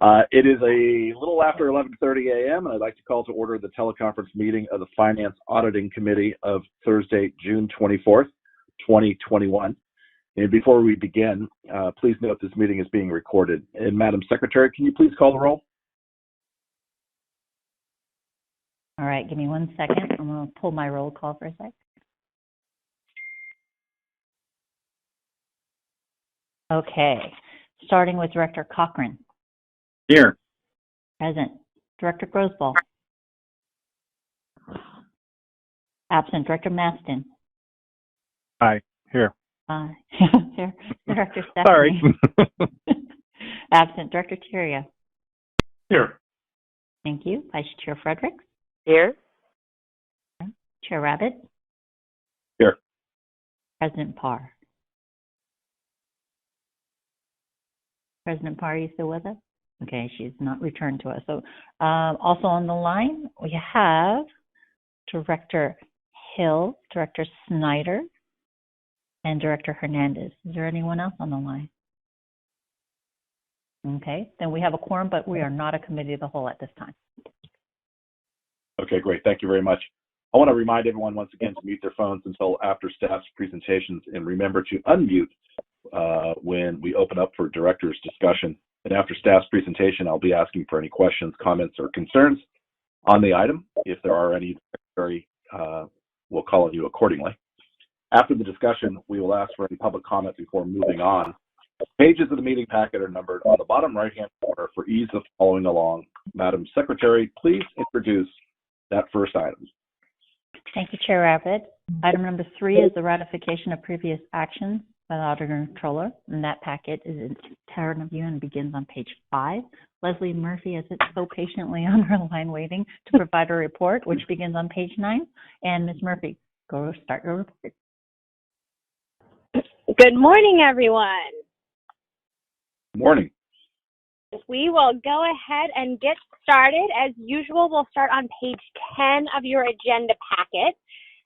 It is a little after 11:30 a.m., and I'd like to call to order the teleconference meeting of the Finance-Auditing Committee of Thursday, June 24th, 2021. And before we begin, please note this meeting is being recorded. And Madam Secretary, can you please call the roll? All right, give me 1 second. I'm going to pull my roll call for a sec. Okay, starting with Director Cochran. Here. Present. Director Grosball. Absent. Director Maston. Hi, here. Here. Director Stephanie. Sorry. Absent. Director Tiria. Here. Thank you. Vice Chair Fredericks. Here. Chair Rabbit. Here. President Parr. President Parr, are you still with us? Okay, she's not returned to us. So also on the line, we have Director Hill, Director Snyder, and Director Hernandez. Is there anyone else on the line? Okay, then we have a quorum, but we are not a committee of the whole at this time. Okay, great. Thank you very much. I want to remind everyone once again to mute their phones until after staff's presentations, and remember to unmute when we open up for director's discussion. And after staff's presentation, I'll be asking for any questions, comments, or concerns on the item. If there are any, we'll call on you accordingly. After the discussion, we will ask for any public comment before moving on. Pages of the meeting packet are numbered on the bottom right-hand corner for ease of following along. Madam Secretary, please introduce that first item. Thank you, Chair Rabbit. Item number 3 is the ratification of previous actions by the Auditor and Controller, and that packet is in entirety of you and begins on page 5. Leslie Murphy has sits so patiently on her line waiting to provide a report, which begins on page 9. And Ms. Murphy, go start your report. Good morning, everyone. Good morning. We will go ahead and get started. As usual, we'll start on page 10 of your agenda packet.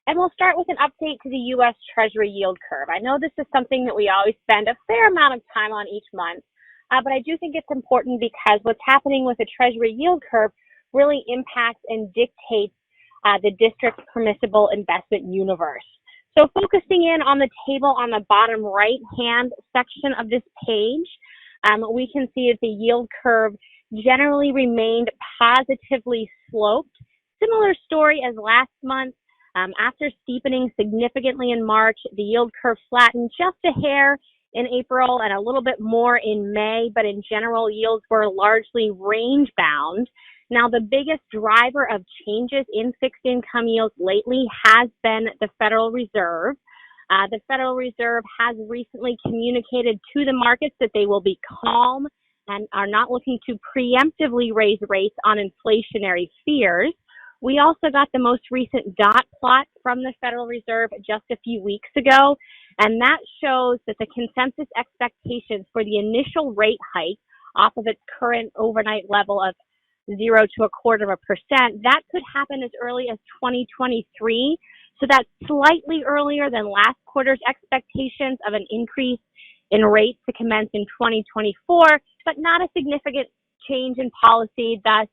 And we'll start with an update to the U.S. Treasury yield curve. I know this is something that we always spend a fair amount of time on each month, but I do think it's important because what's happening with the Treasury yield curve really impacts and dictates the district's permissible investment universe. So focusing in on the table on the bottom right-hand section of this page, we can see that the yield curve generally remained positively sloped. Similar story as last month. After steepening significantly in March, the yield curve flattened just a hair in April and a little bit more in May, but in general, yields were largely range bound. Now, the biggest driver of changes in fixed income yields lately has been the Federal Reserve. The Federal Reserve has recently communicated to the markets that they will be calm and are not looking to preemptively raise rates on inflationary fears. We also got the most recent dot plot from the Federal Reserve just a few weeks ago, and that shows that the consensus expectations for the initial rate hike off of its current overnight level of 0 to 0.25%, that could happen as early as 2023. So that's slightly earlier than last quarter's expectations of an increase in rates to commence in 2024, but not a significant change in policy. Thus,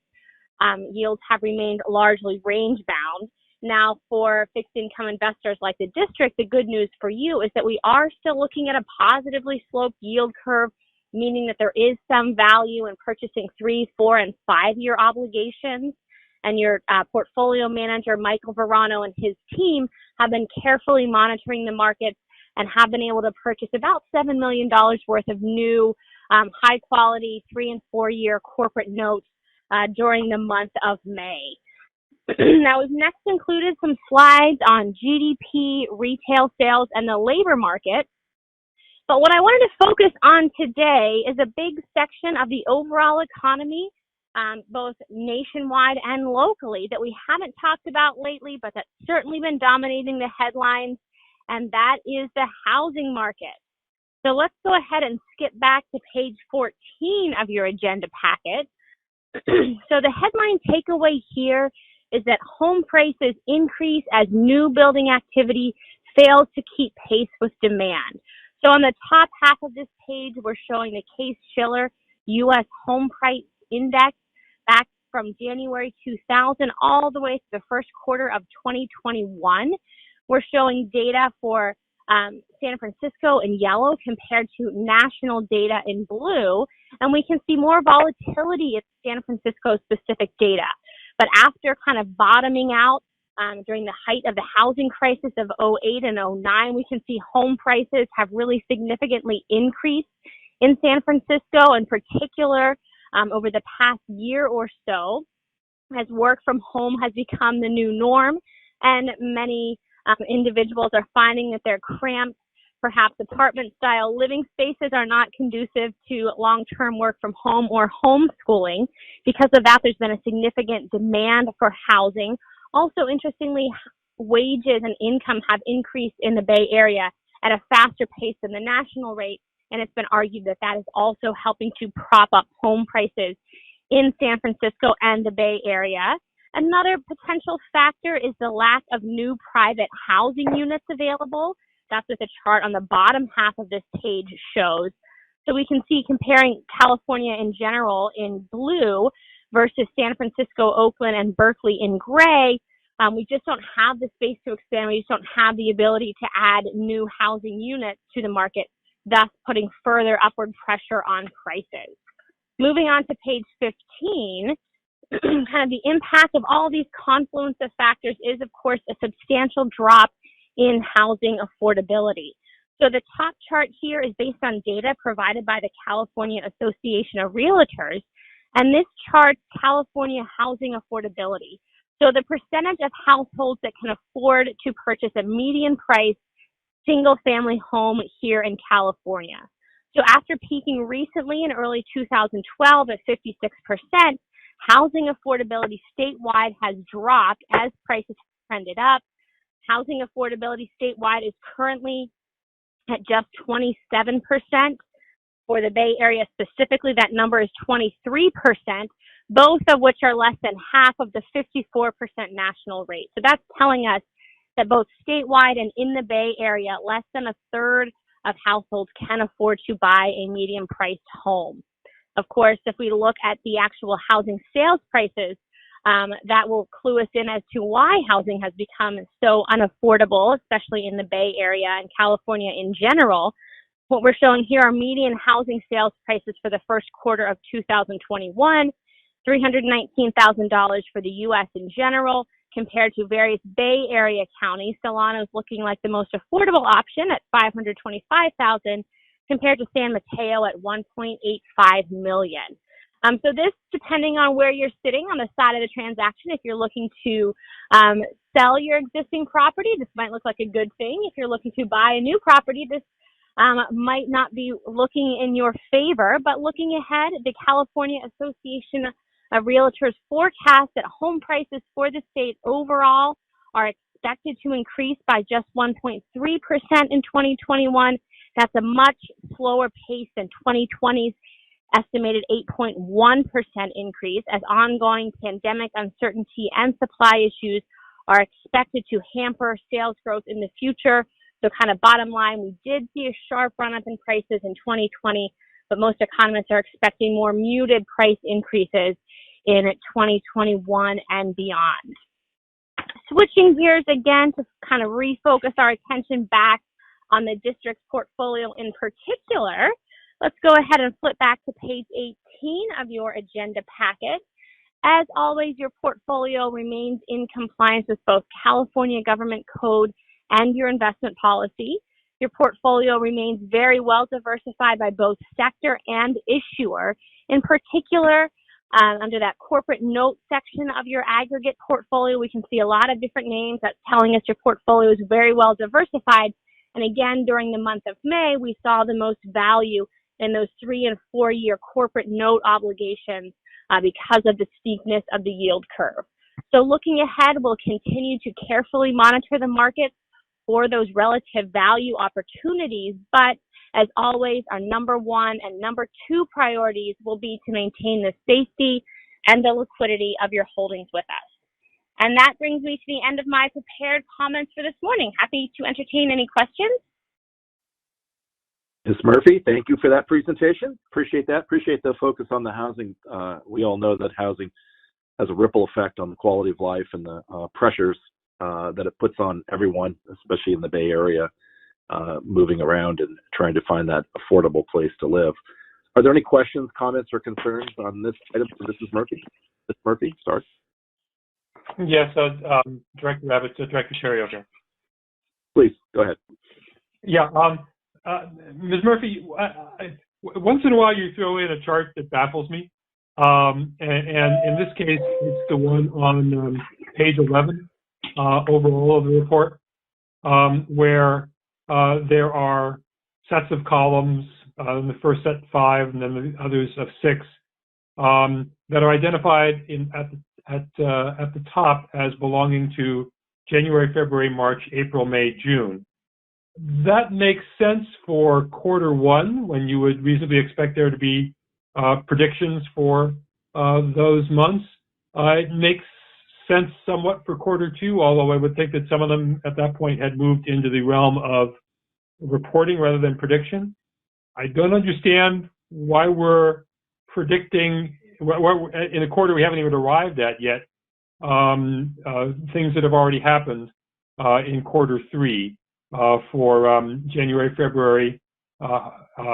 yields have remained largely range bound. Now, for fixed income investors like the district, the good news for you is that we are still looking at a positively sloped yield curve, meaning that there is some value in purchasing 3-, 4-, and 5-year obligations. And your portfolio manager, Michael Verano, and his team have been carefully monitoring the markets and have been able to purchase about $7 million worth of new high-quality 3- and 4-year corporate notes during the month of May. Now, we've next included some slides on GDP, retail sales, and the labor market. But what I wanted to focus on today is a big section of the overall economy, both nationwide and locally, that we haven't talked about lately, but that's certainly been dominating the headlines, and that is the housing market. So let's go ahead and skip back to page 14 of your agenda packet. So the headline takeaway here is that home prices increase as new building activity fails to keep pace with demand. So on the top half of this page, we're showing the Case-Shiller U.S. Home Price Index back from January 2000 all the way to the first quarter of 2021. We're showing data for San Francisco in yellow compared to national data in blue, and we can see more volatility in San Francisco specific data. But after kind of bottoming out during the height of the housing crisis of 08 and 09, we can see home prices have really significantly increased in San Francisco, in particular over the past year or so, as work from home has become the new norm, and many individuals are finding that they're cramped. Perhaps apartment-style living spaces are not conducive to long-term work from home or homeschooling. Because of that, there's been a significant demand for housing. Also, interestingly, wages and income have increased in the Bay Area at a faster pace than the national rate, and it's been argued that that is also helping to prop up home prices in San Francisco and the Bay Area. Another potential factor is the lack of new private housing units available. That's what the chart on the bottom half of this page shows. So we can see, comparing California in general in blue versus San Francisco, Oakland, and Berkeley in gray, we just don't have the space to expand. We just don't have the ability to add new housing units to the market, thus putting further upward pressure on prices. Moving on to page 15, kind of the impact of all these confluence of factors is, of course, a substantial drop in housing affordability. So the top chart here is based on data provided by the California Association of Realtors, and this charts California housing affordability. So the percentage of households that can afford to purchase a median price single-family home here in California. So after peaking recently in early 2012 at 56%, housing affordability statewide has dropped as prices trended up. Housing affordability statewide is currently at just 27%. For the Bay Area specifically, that number is 23%, both of which are less than half of the 54% national rate. So that's telling us that both statewide and in the Bay Area, less than a third of households can afford to buy a medium-priced home. Of course, if we look at the actual housing sales prices, that will clue us in as to why housing has become so unaffordable, especially in the Bay Area and California in general. What we're showing here are median housing sales prices for the first quarter of 2021, $319,000 for the U.S. in general, compared to various Bay Area counties. Solano is looking like the most affordable option at $525,000, compared to San Mateo at $1.85 million. So this, depending on where you're sitting on the side of the transaction, if you're looking to sell your existing property, this might look like a good thing. If you're looking to buy a new property, this might not be looking in your favor. But looking ahead, the California Association of Realtors forecast that home prices for the state overall are expected to increase by just 1.3% in 2021. That's a much slower pace than 2020's estimated 8.1% increase, as ongoing pandemic uncertainty and supply issues are expected to hamper sales growth in the future. So kind of bottom line, we did see a sharp run-up in prices in 2020, but most economists are expecting more muted price increases in 2021 and beyond. Switching gears again to kind of refocus our attention back on the district's portfolio in particular, let's go ahead and flip back to page 18 of your agenda packet. As always, your portfolio remains in compliance with both California government code and your investment policy. Your portfolio remains very well diversified by both sector and issuer. In particular, under that corporate note section of your aggregate portfolio, we can see a lot of different names. That's telling us your portfolio is very well diversified. And again, during the month of May, we saw the most value in those 3- and 4-year corporate note obligations because of the steepness of the yield curve. So looking ahead, we'll continue to carefully monitor the markets for those relative value opportunities, but as always, our number 1 and number 2 priorities will be to maintain the safety and the liquidity of your holdings with us. And that brings me to the end of my prepared comments for this morning. Happy to entertain any questions. Ms. Murphy, thank you for that presentation. Appreciate that. Appreciate the focus on the housing. We all know that housing has a ripple effect on the quality of life and the pressures that it puts on everyone, especially in the Bay Area, moving around and trying to find that affordable place to live. Are there any questions, comments, or concerns on this item for Mrs. Murphy? Ms. Murphy, sorry. Yes, Director Rabbit, Director Cherry over. Please, go ahead. Yeah, Ms. Murphy, once in a while you throw in a chart that baffles me. And in this case, it's the one on page 11, overall of the report, where there are sets of columns, in the first set 5 and then the others of 6, that are identified at the top as belonging to January, February, March, April, May, June. That makes sense for quarter 1, when you would reasonably expect there to be predictions for those months. It makes sense somewhat for quarter 2, although I would think that some of them at that point had moved into the realm of reporting rather than prediction. I don't understand why we're predicting in a quarter we haven't even arrived at yet, things that have already happened in quarter 3 for January, February,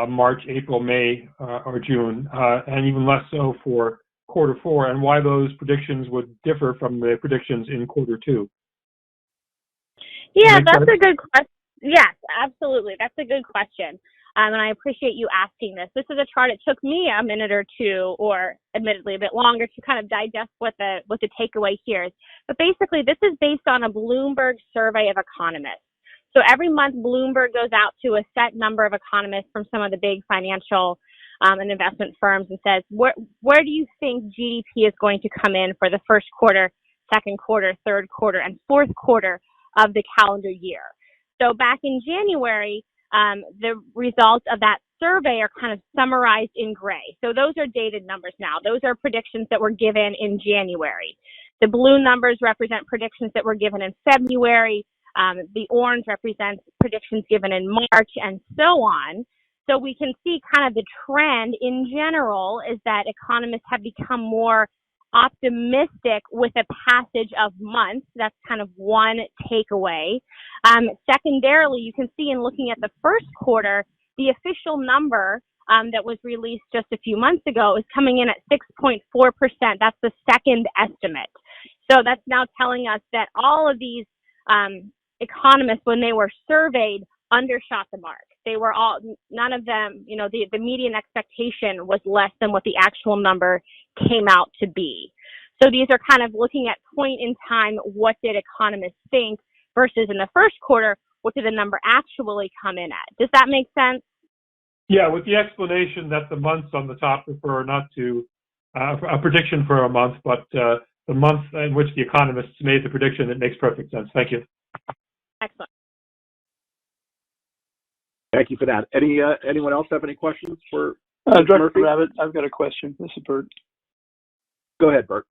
March, April, May, or June, and even less so for quarter 4, and why those predictions would differ from the predictions in quarter 2. Yeah, that's a good question. Yes, absolutely. That's a good question. And I appreciate you asking this. This is a chart. It took me a minute or two, or admittedly a bit longer, to kind of digest what the takeaway here is. But basically, this is based on a Bloomberg survey of economists. So every month, Bloomberg goes out to a set number of economists from some of the big financial and investment firms and says, where do you think GDP is going to come in for the first quarter, second quarter, third quarter, and fourth quarter of the calendar year? So back in January, the results of that survey are kind of summarized in gray. So those are dated numbers now. Those are predictions that were given in January. The blue numbers represent predictions that were given in February. The orange represents predictions given in March, and so on. So we can see kind of the trend in general is that economists have become more optimistic with a passage of months. That's kind of one takeaway. Secondarily, you can see in looking at the first quarter, the official number that was released just a few months ago is coming in at 6.4%. That's the second estimate. So that's now telling us that all of these economists, when they were surveyed, undershot the mark. They were all, none of them, the median expectation was less than what the actual number came out to be. So these are kind of looking at point in time, what did economists think, versus in the first quarter, what did the number actually come in at? Does that make sense? Yeah, with the explanation that the months on the top refer not to a prediction for a month, but the month in which the economists made the prediction. It makes perfect sense. Thank you. Excellent. Thank you for that. Anyone else have any questions for Director Murphy? Rabbit, I've got a question. This is Bert. Go ahead, Bert.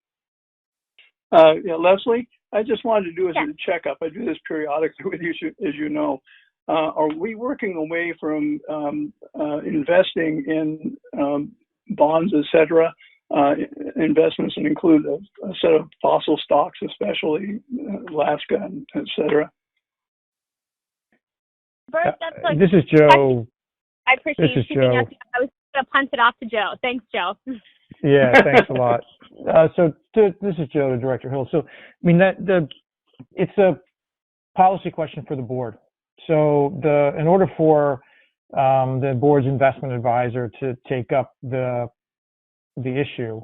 Leslie, I just wanted to do a checkup. I do this periodically with you, as you know. Are we working away from investing in bonds, et cetera, investments that include a set of fossil stocks, especially Alaska, and et cetera? Bert, that's like, this is Joe. I appreciate you keeping Joe. us. I was going to punt it off to Joe. Thanks, Joe. Yeah, thanks a lot. This is Joe to Director Hill. So, I mean, it's a policy question for the board. So, in order for the board's investment advisor to take up the issue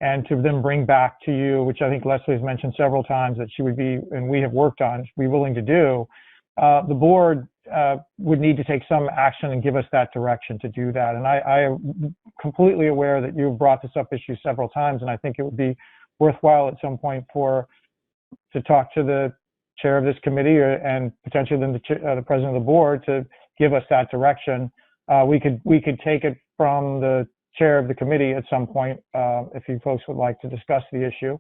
and to then bring back to you, which I think Leslie has mentioned several times that she would be, and we have worked on, be willing to do, the board would need to take some action and give us that direction to do that. And I am completely aware that you've brought this up issue several times, and I think it would be worthwhile at some point to talk to the chair of this committee and potentially then the president of the board to give us that direction. We could take it from the chair of the committee at some point if you folks would like to discuss the issue,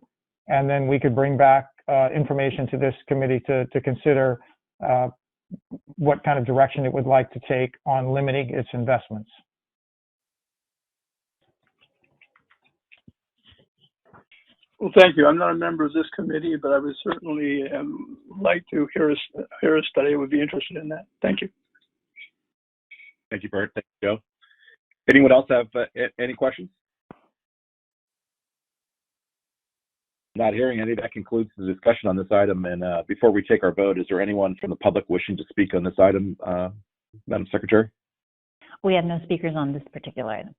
and then we could bring back information to this committee to consider what kind of direction it would like to take on limiting its investments. Well, thank you. I'm not a member of this committee, but I would certainly like to hear a study. I would be interested in that. Thank you. Thank you, Bert. Thank you, Joe. Anyone else have any questions? Not hearing any. That concludes the discussion on this item. And before we take our vote, is there anyone from the public wishing to speak on this item, Madam Secretary? We have no speakers on this particular item.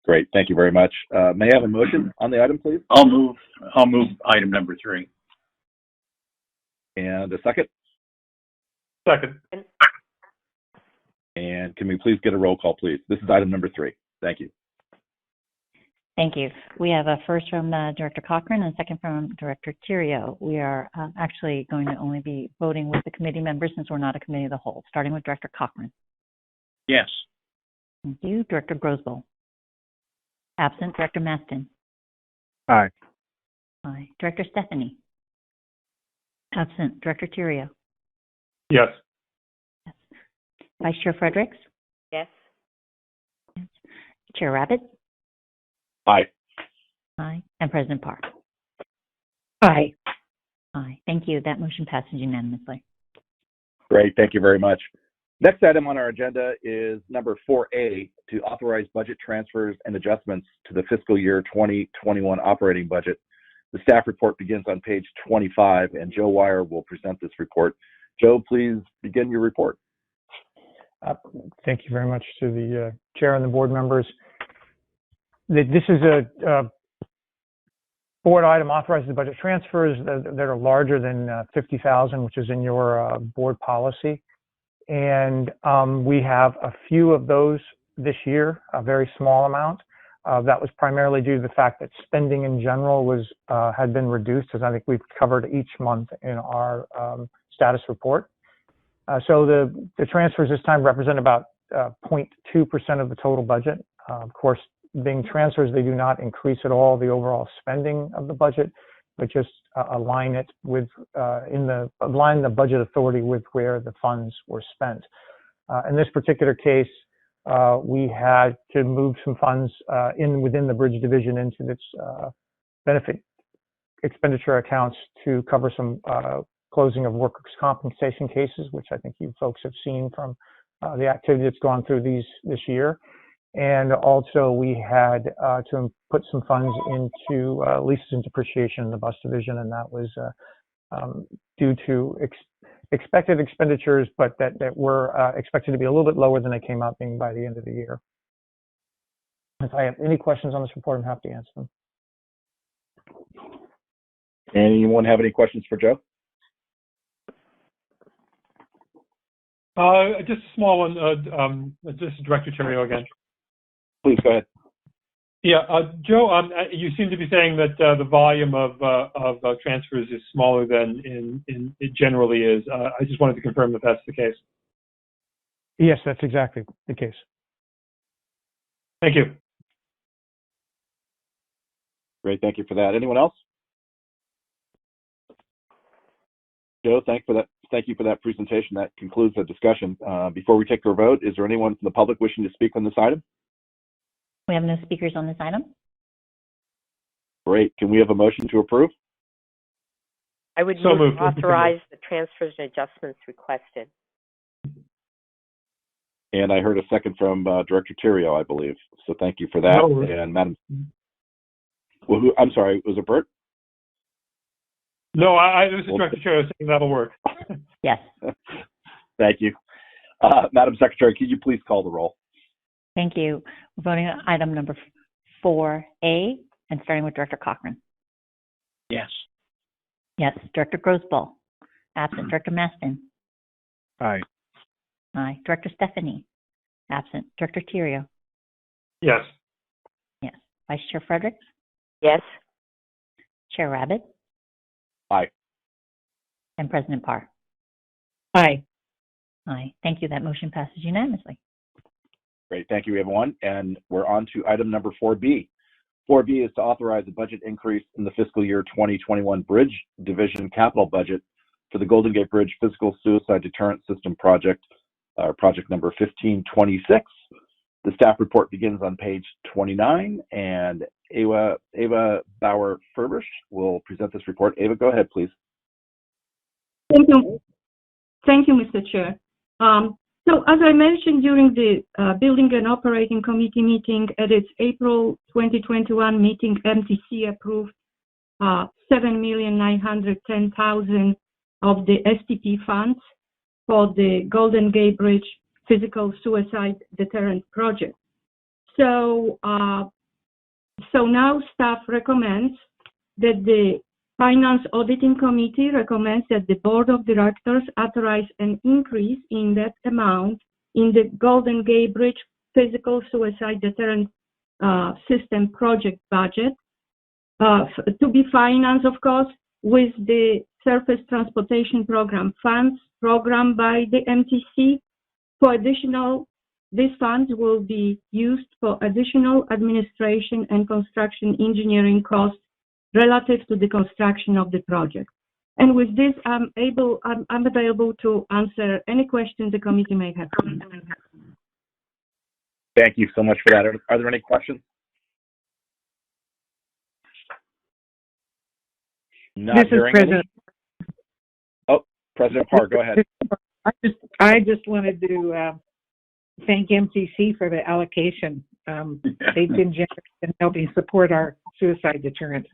Great. Thank you very much. May I have a motion on the item, please? I'll move item number 3. And a second? Second. And can we please get a roll call, please? This is item number 3. Thank you. Thank you. We have a first from Director Cochran and a second from Director Theriault. We are actually going to only be voting with the committee members since we're not a committee of the whole, starting with Director Cochran. Yes. Thank you. Director Grosboll. Absent. Director Maston. Aye. Aye. Director Stephanie. Absent. Director Theriault. Yes. Yes. Vice Chair Fredericks. Yes. Yes. Chair Rabbit. Aye. Aye. And President Parr. Aye. Aye. Thank you. That motion passes unanimously. Great. Thank you very much. Next item on our agenda is number 4A, to authorize budget transfers and adjustments to the fiscal year 2021 operating budget. The staff report begins on page 25, and Joe Wire will present this report. Joe, please begin your report. Thank you very much to the chair and the board members. This is a board item authorizing the budget transfers that are larger than $50,000, which is in your board policy. And we have a few of those this year, a very small amount. That was primarily due to the fact that spending in general had been reduced, as I think we've covered each month in our status report. So the transfers this time represent about 0.2% of the total budget. Of course, being transfers, they do not increase at all the overall spending of the budget, but just align it with align the budget authority with where the funds were spent. In this particular case, we had to move some funds within the bridge division into its benefit expenditure accounts to cover some closing of workers' compensation cases, which I think you folks have seen from the activity that's gone through this year. And also we had to put some funds into leases and depreciation in the bus division, and that was due to expected expenditures, but that were expected to be a little bit lower than they came out being by the end of the year. If I have any questions on this report, I'm happy to answer them. Anyone have any questions for Joe? Just a small one. This is Director Theriault again. Please go ahead. Yeah, Joe, you seem to be saying that the volume of transfers is smaller than it generally is. I just wanted to confirm that that's the case. Yes, that's exactly the case. Thank you. Great, thank you for that. Anyone else? Joe, thank you for that presentation. That concludes the discussion. Before we take our vote, is there anyone from the public wishing to speak on this item? We have no speakers on this item. Great. Can we have a motion to approve? I would So move moved. to authorize the transfers and adjustments requested. And I heard a second from Director Theriault, I believe. So thank you for that. No. And Madam, well, I'm sorry, was it Bert? No, this is Director Theriault saying that'll work. Yes. Thank you. Madam Secretary, could you please call the roll? Thank you. We're voting on item number 4A and starting with Director Cochran. Yes. Yes. Director Grosboll. Absent. Director Maston. Aye. Aye. Director Stephanie. Absent. Director Theriault. Yes. Yes. Vice Chair Fredericks. Yes. Chair Rabbit. Aye. And President Parr. Aye. Aye. Thank you. That motion passes unanimously. Great. Thank you, everyone. And we're on to item number 4B. 4B is to authorize a budget increase in the fiscal year 2021 Bridge Division capital budget for the Golden Gate Bridge Physical Suicide Deterrent System Project, project number 1526. The staff report begins on page 29, and Ava Bauer-Furbish will present this report. Ava, go ahead, please. Thank you. Thank you, Mr. Chair. So as I mentioned during the Building and Operating Committee meeting at its April 2021 meeting, MTC approved $7,910,000 of the STP funds for the Golden Gate Bridge Physical Suicide Deterrent Project. So, so now staff recommends that the Finance-Auditing Committee recommends that the Board of Directors authorize an increase in that amount in the Golden Gate Bridge Physical Suicide Deterrent System Project budget to be financed, of course, with the Surface Transportation Program funds programmed by the MTC. For additional, these funds will be used for additional administration and construction engineering costs relative to the construction of the project. And with this, I'm available to answer any questions the committee may have. Thank you so much for that. Are there any questions? Not hearing any. Oh, President Parr, go ahead. I just wanted to thank MTC for the allocation. They've been generous in helping support our suicide deterrent.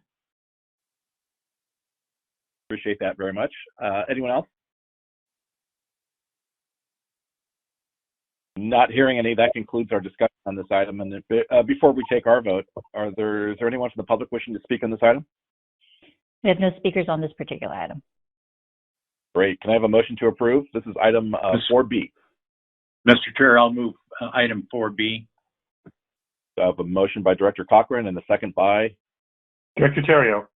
Appreciate that very much. Anyone else? Not hearing any. That concludes our discussion on this item. And before we take our vote, is there anyone from the public wishing to speak on this item? We have no speakers on this particular item. Great. Can I have a motion to approve? This is item 4B. Mr. Chair, I'll move item 4B. I have a motion by Director Cochran and a second by Director Terrio.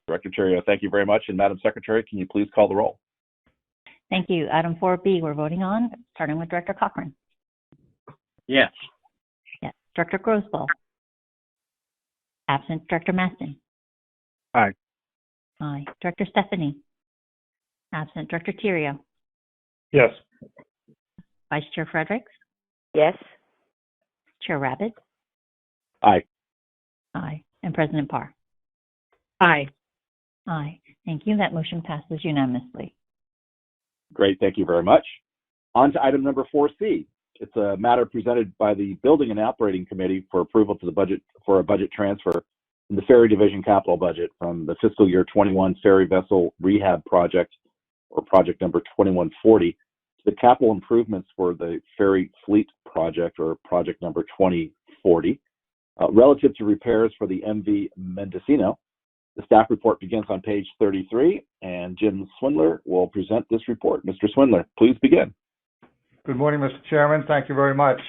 Director Terrio. Thank you very much. And Madam Secretary, can you please call the roll? Thank you. Item 4B we're voting on, starting with Director Cochran. Yes. Yes. Director Grosball. Absent. Director Maston. Aye. Aye. Director Stephanie. Absent. Director Terrio. Yes. Vice Chair Fredericks. Yes. Chair Rabbit. Aye. Aye. And President Parr. Aye. Aye. Thank you. That motion passes unanimously. Great. Thank you very much. On to item number 4C. It's a matter presented by the Building and Operating Committee for approval to the budget for a budget transfer in the Ferry Division capital budget from the fiscal year 21 ferry vessel rehab project, or project number 2140, to the capital improvements for the ferry fleet project, or project number 2040. Relative to repairs for the MV Mendocino, the staff report begins on page 33, and Jim Swindler will present this report. Mr. Swindler, please begin. Good morning, Mr. Chairman. Thank you very much.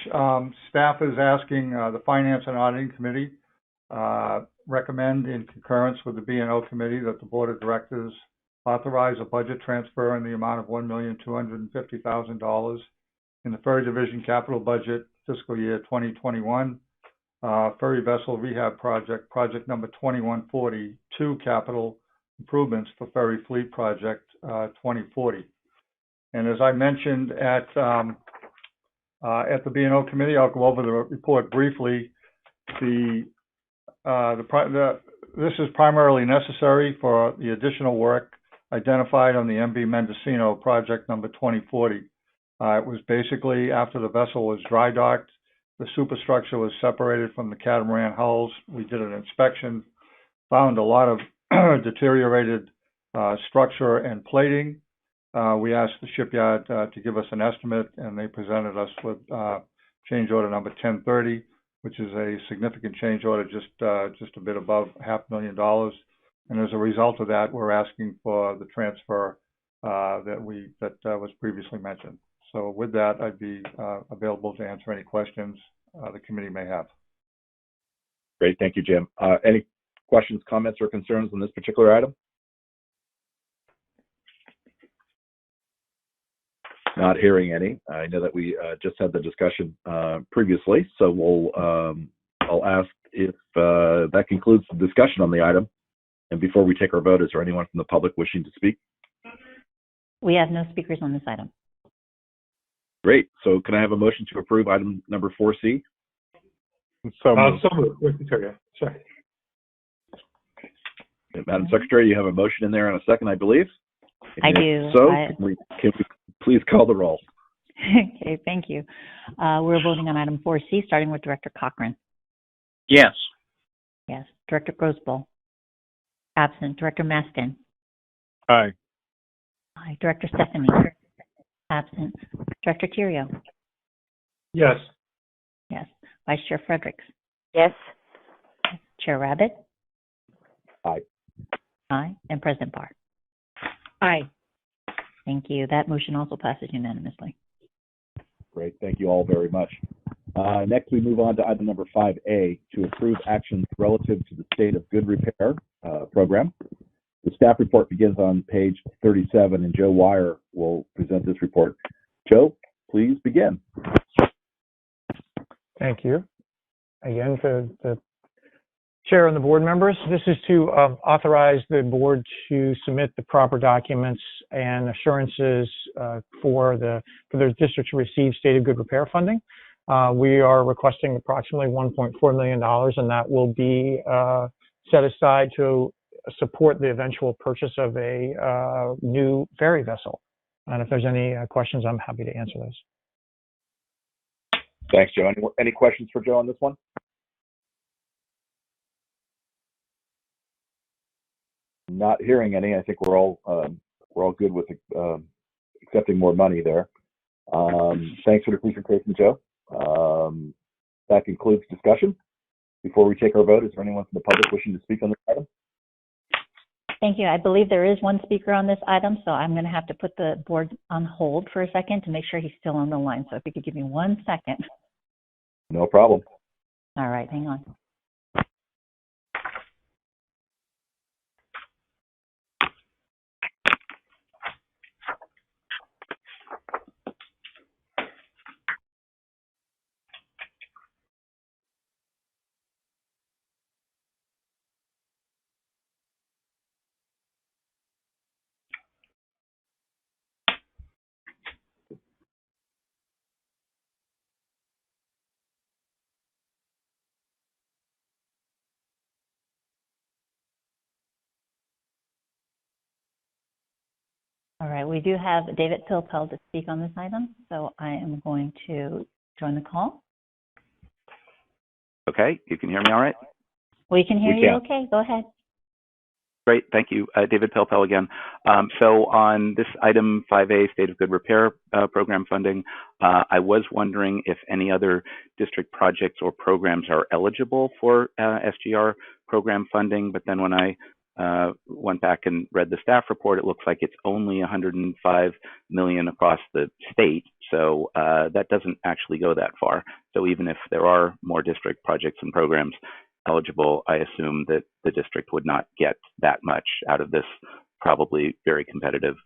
Staff is asking the Finance and Auditing Committee recommend, in concurrence with the B&O Committee, that the Board of Directors authorize a budget transfer in the amount of $1,250,000 in the Ferry Division capital budget fiscal year 2021 ferry vessel rehab project, project number 2142, capital improvements for ferry fleet project 2040. And as I mentioned at the B&O Committee, I'll go over the report briefly. This is primarily necessary for the additional work identified on the MV Mendocino project number 2040. It was basically after the vessel was dry docked, the superstructure was separated from the catamaran hulls. We did an inspection, found a lot of deteriorated structure and plating. We asked the shipyard to give us an estimate, and they presented us with change order number 1030, which is a significant change order, just a bit above $500,000. And as a result of that, we're asking for the transfer that was previously mentioned. So with that, I'd be available to answer any questions the committee may have. Great, thank you, Jim. Any questions, comments, or concerns on this particular item? Not hearing any. I know that we just had the discussion previously, so I'll ask if that concludes the discussion on the item. And before we take our vote, is there anyone from the public wishing to speak? We have no speakers on this item. Great. So can I have a motion to approve item number 4C? So moved. Sorry. Madam Secretary, you have a motion in there and a second, I believe. I do. So can we please call the roll? Okay, thank you. We're voting on item 4C, starting with Director Cochran. Yes. Yes. Director Grosboll. Absent. Director Mastin. Aye. Aye. Director Stephanie. Absent. Director Theriault. Yes. Yes. Vice Chair Fredericks. Yes. Chair Rabbit. Aye. Aye. And President Barr. Aye. Thank you. That motion also passes unanimously. Great. Thank you all very much. Next, we move on to item number 5A, to approve actions relative to the State of Good Repair program. The staff report begins on page 37, and Joe Wire will present this report. Joe, please begin. Thank you. Again, for the Chair and the board members, this is to authorize the board to submit the proper documents and assurances for the district to receive State of Good Repair funding. We are requesting approximately $1.4 million, and that will be set aside to support the eventual purchase of a new ferry vessel. And if there's any questions, I'm happy to answer those. Thanks, Joe. Any questions for Joe on this one? Not hearing any. I think we're all good with accepting more money there. Thanks for the presentation, Joe. That concludes discussion. Before we take our vote, is there anyone from the public wishing to speak on this item? Thank you. I believe there is one speaker on this item, so I'm going to have to put the board on hold for a second to make sure he's still on the line. So if you could give me 1 second. No problem. All right, hang on. All right, we do have David Pilpel to speak on this item, so I am going to join the call. Okay, you can hear me all right? We can hear you okay, go ahead. Great, thank you. David Pilpel again. So on this item 5A, State of Good Repair program funding, I was wondering if any other district projects or programs are eligible for SGR program funding, but then when I went back and read the staff report, it looks like it's only $105 million across the state, so that doesn't actually go that far. So even if there are more district projects and programs eligible, I assume that the district would not get that much out of this probably very competitive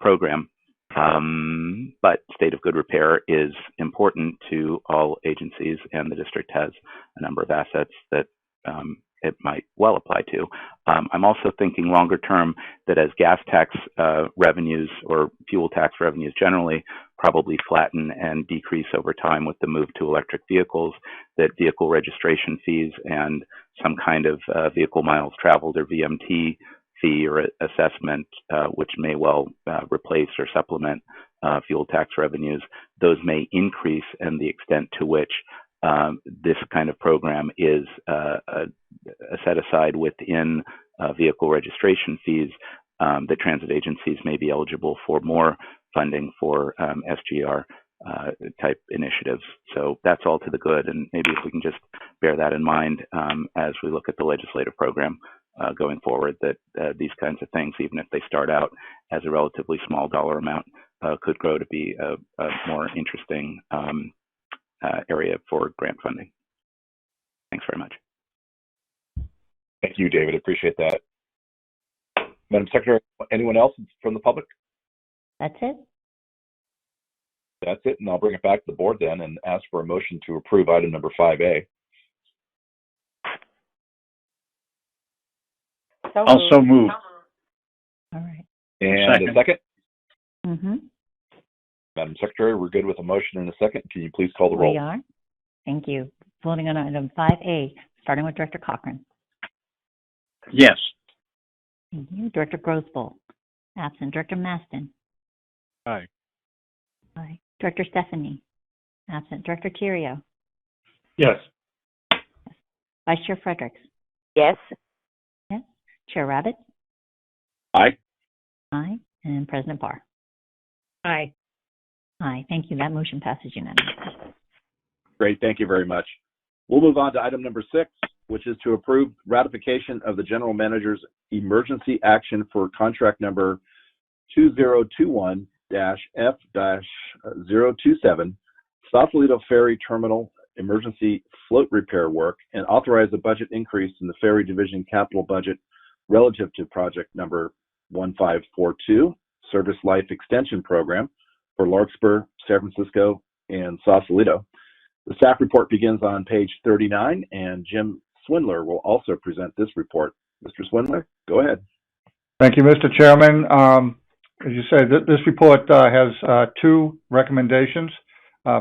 program. But State of Good Repair is important to all agencies, and the district has a number of assets that it might well apply to. I'm also thinking longer term that as gas tax revenues or fuel tax revenues generally probably flatten and decrease over time with the move to electric vehicles, that vehicle registration fees and some kind of vehicle miles traveled or VMT fee or assessment, which may well replace or supplement fuel tax revenues, those may increase, and the extent to which this kind of program is set aside within vehicle registration fees, the transit agencies may be eligible for more funding for SGR type initiatives. So that's all to the good, and maybe if we can just bear that in mind as we look at the legislative program going forward, that these kinds of things, even if they start out as a relatively small dollar amount, could grow to be a more interesting area for grant funding. Thanks very much. Thank you, David. Appreciate that. Madam Secretary, anyone else from the public? That's it. That's it, and I'll bring it back to the board then and ask for a motion to approve item number 5A. Also move. All right. And a second? Mm-hmm. Madam Secretary, we're good with a motion and a second. Can you please call the roll? We are. Thank you. Voting on item 5A, starting with Director Cochran. Yes. Thank you. Director Grosboll. Absent. Director Maston. Aye. Aye. Director Stephanie. Absent. Director Tirio. Yes. Vice Chair Fredericks. Yes. Yes. Chair Rabbit. Aye. Aye. And President Barr. Aye. Aye. Thank you. That motion passes unanimously. Great. Thank you very much. We'll move on to item number 6, which is to approve ratification of the General Manager's emergency action for contract number 2021-F-027, Sausalito Ferry Terminal emergency float repair work, and authorize a budget increase in the Ferry Division capital budget relative to project number 1542, Service Life Extension Program for Larkspur, San Francisco, and Sausalito. The staff report begins on page 39, and Jim Swindler will also present this report. Mr. Swindler, go ahead. Thank you, Mr. Chairman. As you said, this report has 2 recommendations.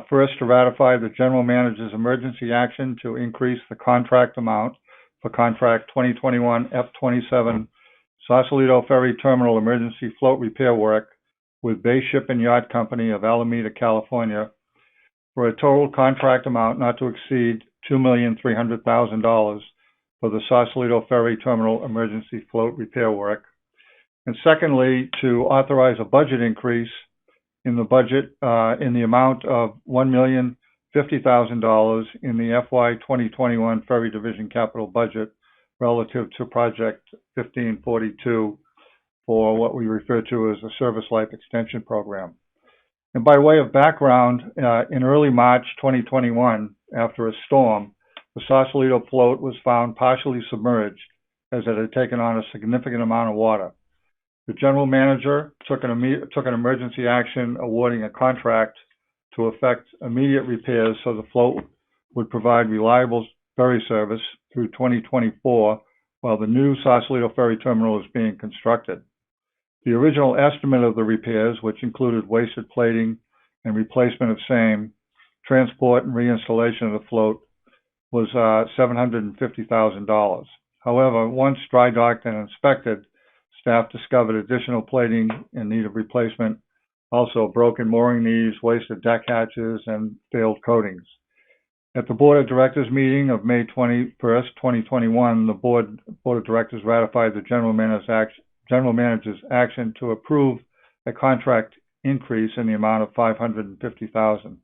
First, to ratify the General Manager's emergency action to increase the contract amount for contract 2021 F-27 Sausalito Ferry Terminal emergency float repair work with Bay Ship and Yacht Company of Alameda, California, for a total contract amount not to exceed $2,300,000 for the Sausalito Ferry Terminal emergency float repair work. And secondly, to authorize a budget increase in the budget in the amount of $1,050,000 in the FY 2021 Ferry Division capital budget relative to Project 1542 for what we refer to as the Service Life Extension Program. And by way of background, in early March 2021, after a storm, the Sausalito float was found partially submerged as it had taken on a significant amount of water. The General Manager took an emergency action awarding a contract to effect immediate repairs so the float would provide reliable ferry service through 2024 while the new Sausalito Ferry Terminal is being constructed. The original estimate of the repairs, which included wasted plating and replacement of same, transport and reinstallation of the float, was $750,000. However, once dry docked and inspected, staff discovered additional plating in need of replacement, also broken mooring knees, wasted deck hatches, and failed coatings. At the Board of Directors meeting of May 21st, 2021, the Board of Directors ratified the General Manager's action to approve a contract increase in the amount of $550,000.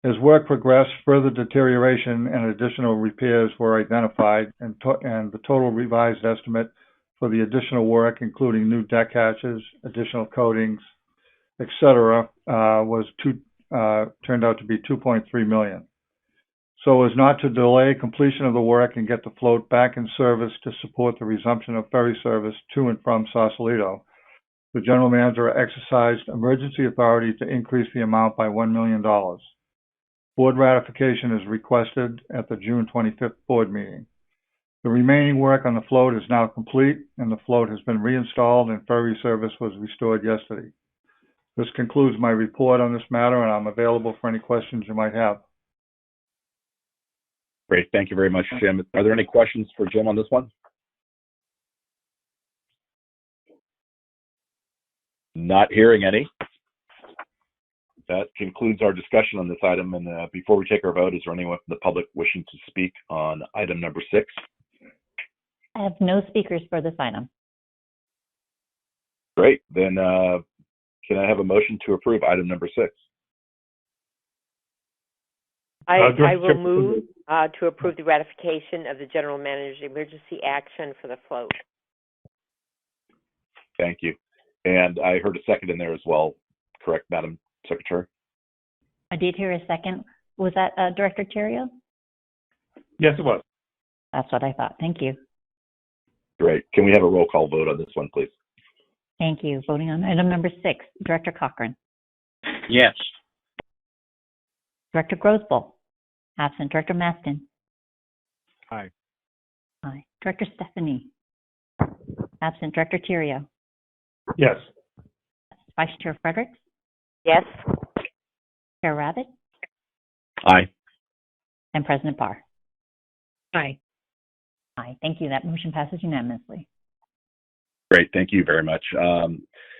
As work progressed, further deterioration and additional repairs were identified, and the total revised estimate for the additional work, including new deck hatches, additional coatings, etc., turned out to be $2.3 million. So as not to delay completion of the work and get the float back in service to support the resumption of ferry service to and from Sausalito, the General Manager exercised emergency authority to increase the amount by $1 million. Board ratification is requested at the June 25th board meeting. The remaining work on the float is now complete, and the float has been reinstalled and ferry service was restored yesterday. This concludes my report on this matter, and I'm available for any questions you might have. Great. Thank you very much, Jim. Are there any questions for Jim on this one? Not hearing any. That concludes our discussion on this item. And before we take our vote, is there anyone from the public wishing to speak on item number 6? I have no speakers for this item. Great. Then can I have a motion to approve item number 6? I will move to approve the ratification of the General Manager's emergency action for the float. Thank you. And I heard a second in there as well, correct, Madam Secretary? I did hear a second. Was that Director Tirio? Yes, it was. That's what I thought. Thank you. Great. Can we have a roll call vote on this one, please? Thank you. Voting on item number 6, Director Cochran. Yes. Director Grosboll. Absent. Director Maston. Aye. Aye. Director Stephanie. Absent. Director Tirio. Yes. Vice Chair Fredericks, Yes. Chair Rabbit, Aye. and President Barr. Aye. Aye. Thank you. That motion passes unanimously. Great. Thank you very much.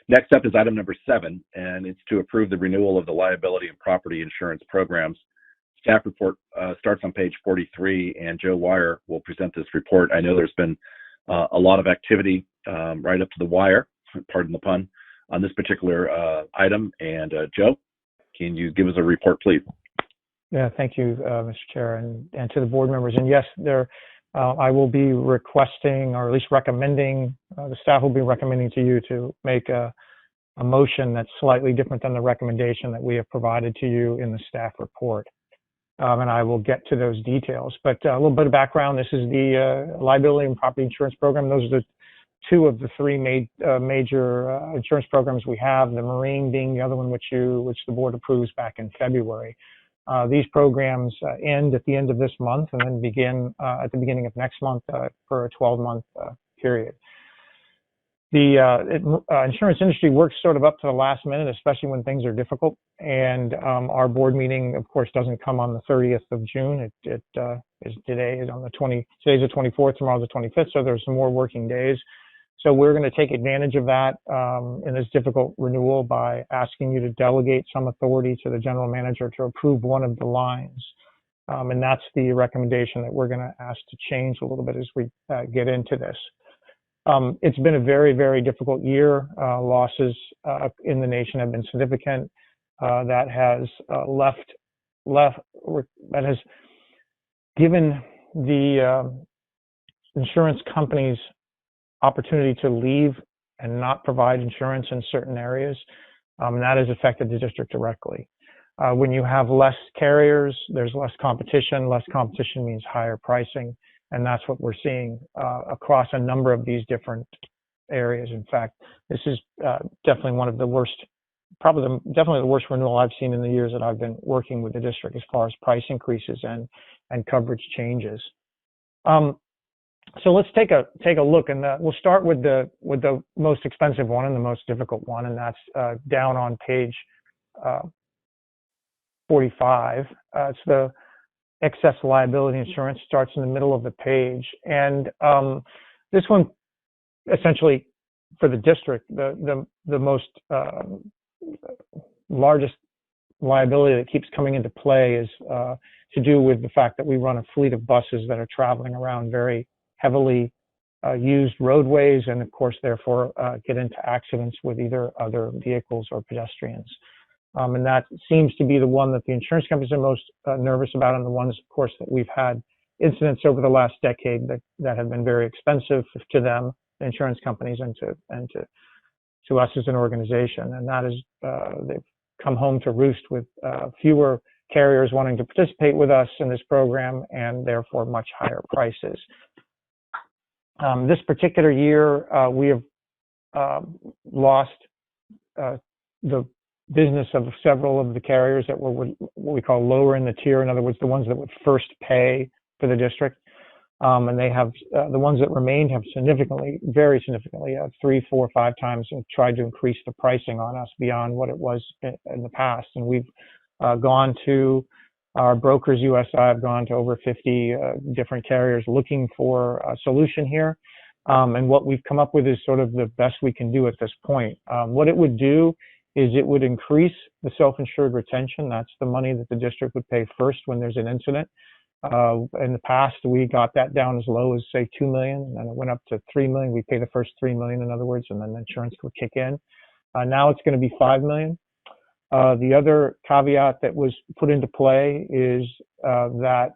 Next up is item number 7, and it's to approve the renewal of the liability and property insurance programs. Staff report starts on page 43, and Joe Wire will present this report. I know there's been a lot of activity right up to the wire, pardon the pun, on this particular item. And Joe, can you give us a report, please? Yeah, thank you, Mr. Chair, and to the board members. And yes, I will be requesting, or at least recommending, the staff will be recommending to you to make a motion that's slightly different than the recommendation that we have provided to you in the staff report. And I will get to those details. But a little bit of background, this is the liability and property insurance program. Those are the 2 of the 3 major insurance programs we have, the Marine being the other one which the board approves back in February. These programs end at the end of this month and then begin at the beginning of next month for a 12-month period. The insurance industry works sort of up to the last minute, especially when things are difficult. And our board meeting, of course, doesn't come on the 30th of June. Today's the 24th, tomorrow's the 25th, so there's some more working days. So we're going to take advantage of that in this difficult renewal by asking you to delegate some authority to the general manager to approve one of the lines. And that's the recommendation that we're going to ask to change a little bit as we get into this. It's been a very, very difficult year. Losses in the nation have been significant. That has that has given the insurance companies opportunity to leave and not provide insurance in certain areas. And that has affected the district directly. When you have less carriers, there's less competition. Less competition means higher pricing. And that's what we're seeing across a number of these different areas. In fact, this is definitely one of the worst, definitely the worst renewal I've seen in the years that I've been working with the district as far as price increases and coverage changes. So let's take a look, and we'll start with the most expensive one and the most difficult one, and that's down on page 45. It's the excess liability insurance. Starts in the middle of the page, and this one essentially for the district, the most largest liability that keeps coming into play is to do with the fact that we run a fleet of buses that are traveling around very heavily used roadways, and of course therefore get into accidents with either other vehicles or pedestrians. And that seems to be the one that the insurance companies are most nervous about, and the ones, of course, that we've had incidents over the last decade that have been very expensive to them, the insurance companies, and to us as an organization. And that is, they've come home to roost with fewer carriers wanting to participate with us in this program, and therefore much higher prices. This particular year, we have lost the business of several of the carriers that were what we call lower in the tier. In other words, the ones that would first pay for the district. And they have, the ones that remained have significantly, very significantly, 3, 4, 5 times tried to increase the pricing on us beyond what it was in the past. And we've gone to our brokers, USI, have gone to over 50 different carriers looking for a solution here. And what we've come up with is sort of the best we can do at this point. What it would do is it would increase the self-insured retention. That's the money that the district would pay first when there's an incident. In the past, we got that down as low as, say, $2 million, and then it went up to $3 million. We pay the first $3 million, in other words, and then the insurance would kick in. Now it's going to be $5 million. The other caveat that was put into play is that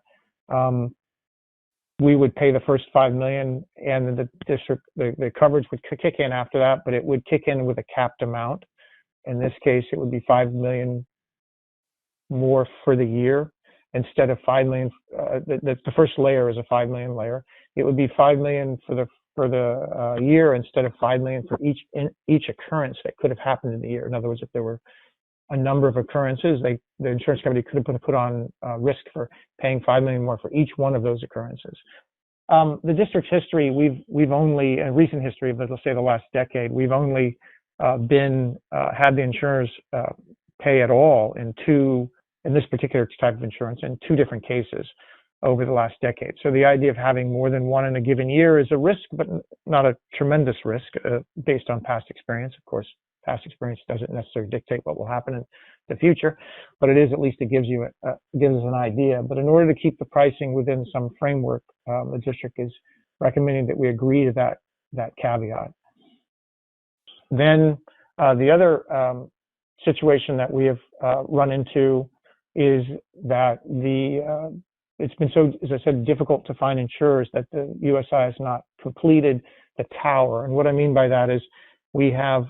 we would pay the first $5 million, and the district, the coverage would kick in after that, but it would kick in with a capped amount. In this case, it would be $5 million more for the year instead of $5 million. The first layer is a $5 million layer. It would be $5 million for the year instead of $5 million for each occurrence that could have happened in the year. In other words, if there were a number of occurrences, the insurance company could have put on risk for paying $5 million more for each one of those occurrences. The district's history, we've only, in recent history, but let's say the last decade, we've only had the insurers pay at all in this particular type of insurance in 2 different cases over the last decade. So the idea of having more than one in a given year is a risk, but not a tremendous risk based on past experience. Of course, past experience doesn't necessarily dictate what will happen in the future, but it is at least it gives us an idea. But in order to keep the pricing within some framework, the district is recommending that we agree to that caveat. Then the other situation that we have run into is that it's been so, as I said, difficult to find insurers that the USI has not completed the tower. And what I mean by that is we have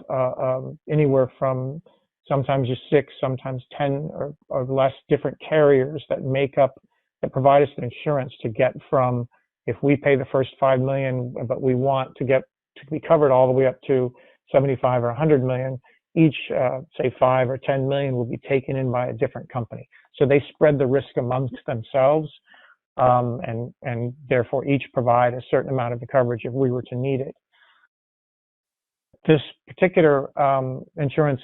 anywhere from sometimes just 6, sometimes 10 or less different carriers that provide us the insurance to get from, if we pay the first $5 million, but we want to be covered all the way up to 75 or 100 million, each, say 5 or 10 million will be taken in by a different company. So they spread the risk amongst themselves, and therefore each provide a certain amount of the coverage if we were to need it. This particular insurance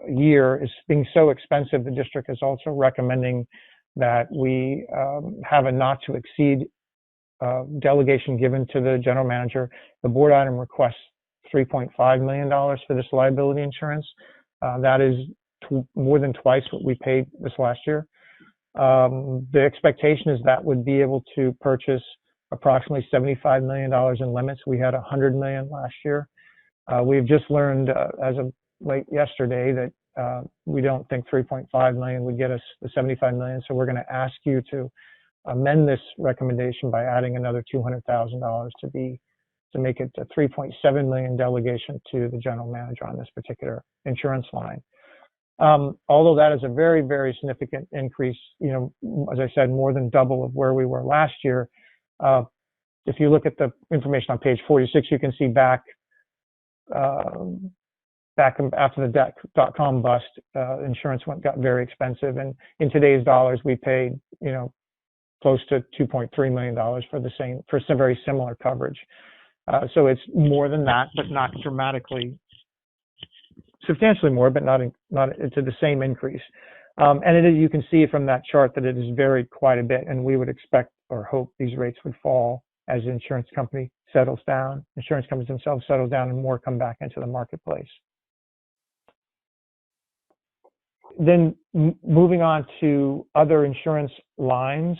year is being so expensive, the district is also recommending that we have a not to exceed delegation given to the general manager. The board item requests $3.5 million for this liability insurance. That is more than twice what we paid this last year. The expectation is that would be able to purchase approximately $75 million in limits. We had $100 million last year. We've just learned as of late yesterday that we don't think $3.5 million would get us the $75 million. So we're going to ask you to amend this recommendation by adding another $200,000 to make it a $3.7 million delegation to the general manager on this particular insurance line. Although that is a very, very significant increase, as I said, more than double of where we were last year. If you look at the information on page 46, you can see back after the .com bust, insurance got very expensive, and in today's dollars, we paid close to $2.3 million for some very similar coverage. So it's more than that, but not dramatically, substantially more, but not to the same increase. And you can see from that chart that it has varied quite a bit, and we would expect or hope these rates would fall as the insurance company settles down, insurance companies themselves settle down, and more come back into the marketplace. Then moving on to other insurance lines,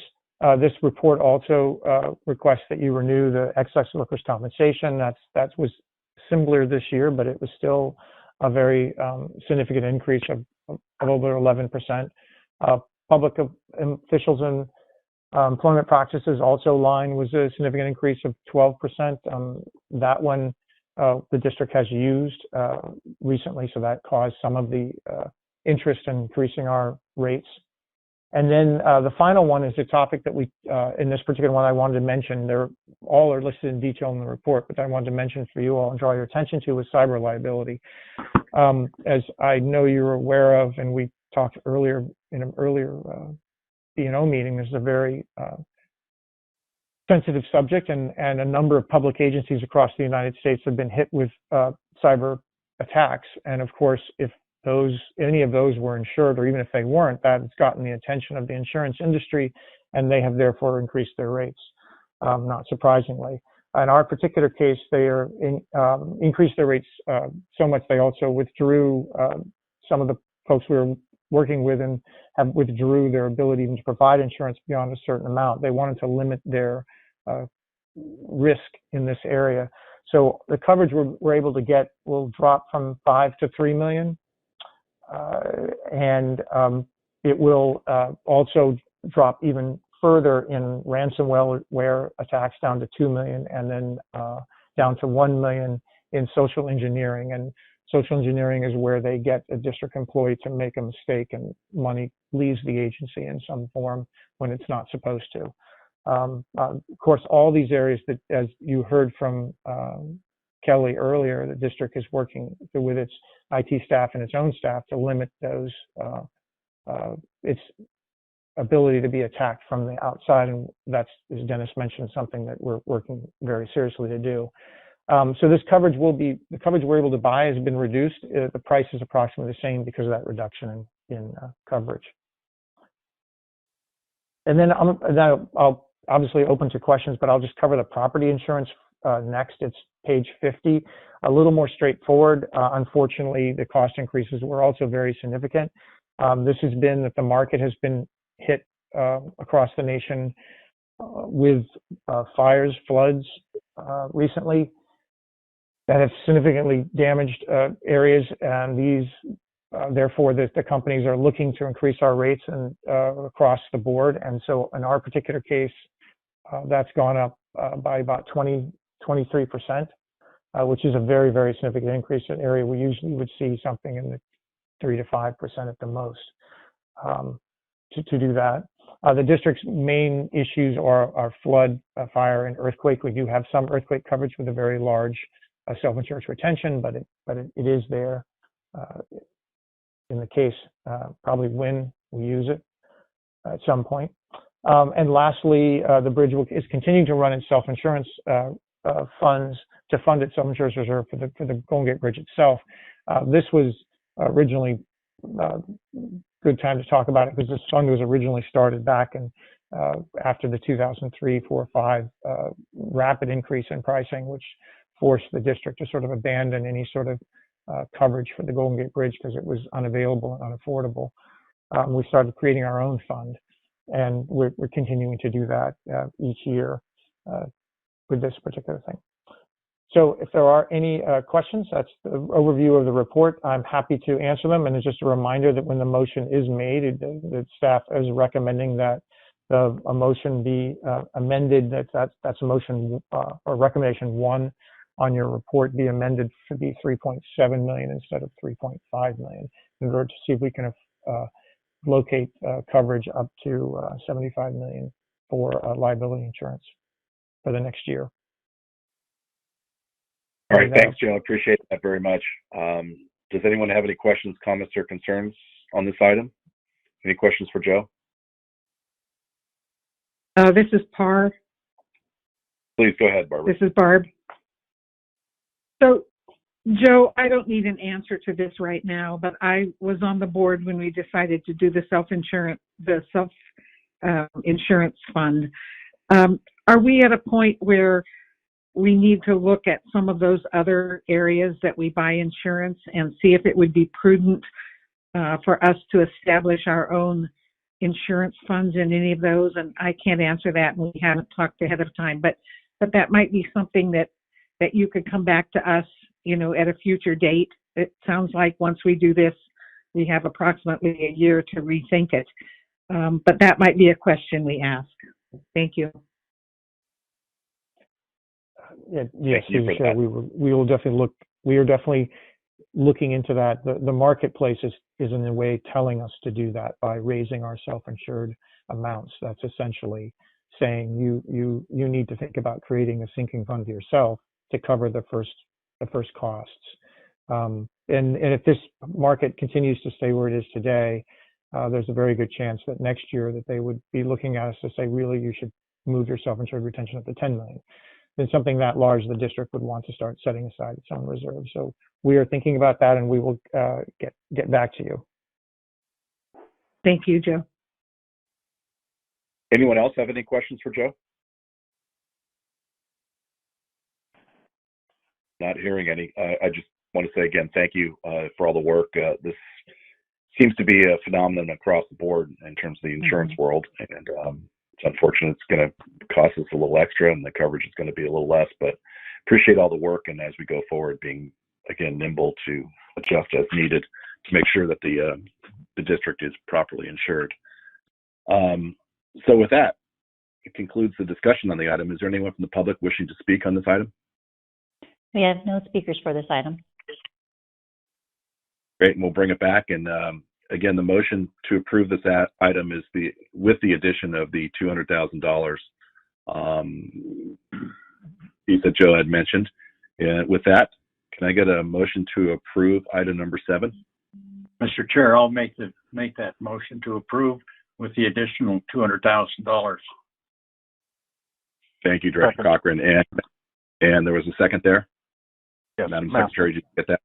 this report also requests that you renew the excess workers' compensation. That was similar this year, but it was still a very significant increase of over 11%. Public officials and employment practices also line was a significant increase of 12%. That one the district has used recently, so that caused some of the interest in increasing our rates. And then the final one is a topic that we, in this particular one, I wanted to mention. All are listed in detail in the report, but I wanted to mention for you all and draw your attention to is cyber liability. As I know you're aware of, and we talked earlier in an earlier B&O meeting, this is a very sensitive subject, and a number of public agencies across the United States have been hit with cyber attacks. And of course, if any of those were insured, or even if they weren't, that has gotten the attention of the insurance industry, and they have therefore increased their rates, not surprisingly. In our particular case, they increased their rates so much they also withdrew some of the folks we were working with, and have withdrew their ability even to provide insurance beyond a certain amount. They wanted to limit their risk in this area. So the coverage we're able to get will drop from 5 to 3 million. And it will also drop even further in ransomware attacks down to 2 million, and then down to 1 million in social engineering. And social engineering is where they get a district employee to make a mistake and money leaves the agency in some form when it's not supposed to. Of course, all these areas that, as you heard from Kelly earlier, the district is working with its IT staff and its own staff to limit those its ability to be attacked from the outside, and that's, as Dennis mentioned, something that we're working very seriously to do. So this coverage the coverage we're able to buy has been reduced. The price is approximately the same because of that reduction in coverage. And then I'll obviously open to questions, but I'll just cover the property insurance next. It's page 50, a little more straightforward. Unfortunately, the cost increases were also very significant. This has been that the market has been hit across the nation with fires, floods recently that have significantly damaged areas, and these therefore the companies are looking to increase our rates and across the board. And so in our particular case, that's gone up by about 23%, which is a very, very significant increase. An area we usually would see something in the 3 to 5% at the most to do that. The district's main issues are flood, fire, and earthquake. We do have some earthquake coverage with a very large self-insurance retention, but it is there in the case, probably when we use it at some point. And lastly, the bridge is continuing to run its self-insurance funds to fund its self-insurance reserve for the Golden Gate Bridge itself. This was originally good time to talk about it because this fund was originally started back in after the 2003, 4, 5 rapid increase in pricing, which forced the district to sort of abandon any sort of coverage for the Golden Gate Bridge because it was unavailable and unaffordable. We started creating our own fund, and we're continuing to do that each year with this particular thing. So if there are any questions, that's the overview of the report. I'm happy to answer them. And it's just a reminder that when the motion is made, the staff is recommending that a motion be amended. That's a motion or recommendation 1 on your report be amended to be 3.7 million instead of 3.5 million in order to see if we can locate coverage up to 75 million for liability insurance for the next year. All right, thanks, Joe. I appreciate that very much. Does anyone have any questions, comments, or concerns on this item? Any questions for Joe? This is Par. Please go ahead, Barbara. This is Barb. So, Joe, I don't need an answer to this right now, but I was on the board when we decided to do the self-insurance fund. Are we at a point where we need to look at some of those other areas that we buy insurance and see if it would be prudent for us to establish our own insurance funds in any of those? And I can't answer that, and we haven't talked ahead of time, but that might be something that you could come back to us, at a future date. It sounds like once we do this, we have approximately a year to rethink it. But that might be a question we ask. Thank you. Yes, sure. We will definitely look. We are definitely looking into that. The marketplace is in a way telling us to do that by raising our self-insured amounts. That's essentially saying you need to think about creating a sinking fund yourself to cover the first costs. And if this market continues to stay where it is today, there's a very good chance that next year that they would be looking at us to say, really, you should move your self-insured retention up to 10 million. Then something that large, the district would want to start setting aside its own reserve. So we are thinking about that, and we will get back to you. Thank you, Joe. Anyone else have any questions for Joe? Not hearing any. I just want to say again, thank you for all the work. This seems to be a phenomenon across the board in terms of the insurance world, and it's unfortunate it's going to cost us a little extra, and the coverage is going to be a little less. But appreciate all the work, and as we go forward, being again nimble to adjust as needed to make sure that the district is properly insured. So with that, it concludes the discussion on the item. Is there anyone from the public wishing to speak on this item? We have no speakers for this item. Great, and we'll bring it back. And again, the motion to approve this item is with the addition of the $200,000 piece that Joe had mentioned. And with that, can I get a motion to approve item number 7? Mr. Chair, I'll make that motion to approve with the additional $200,000. Thank you, Director Cochran. And there was a second there? Yes, Madam Secretary, did you get that?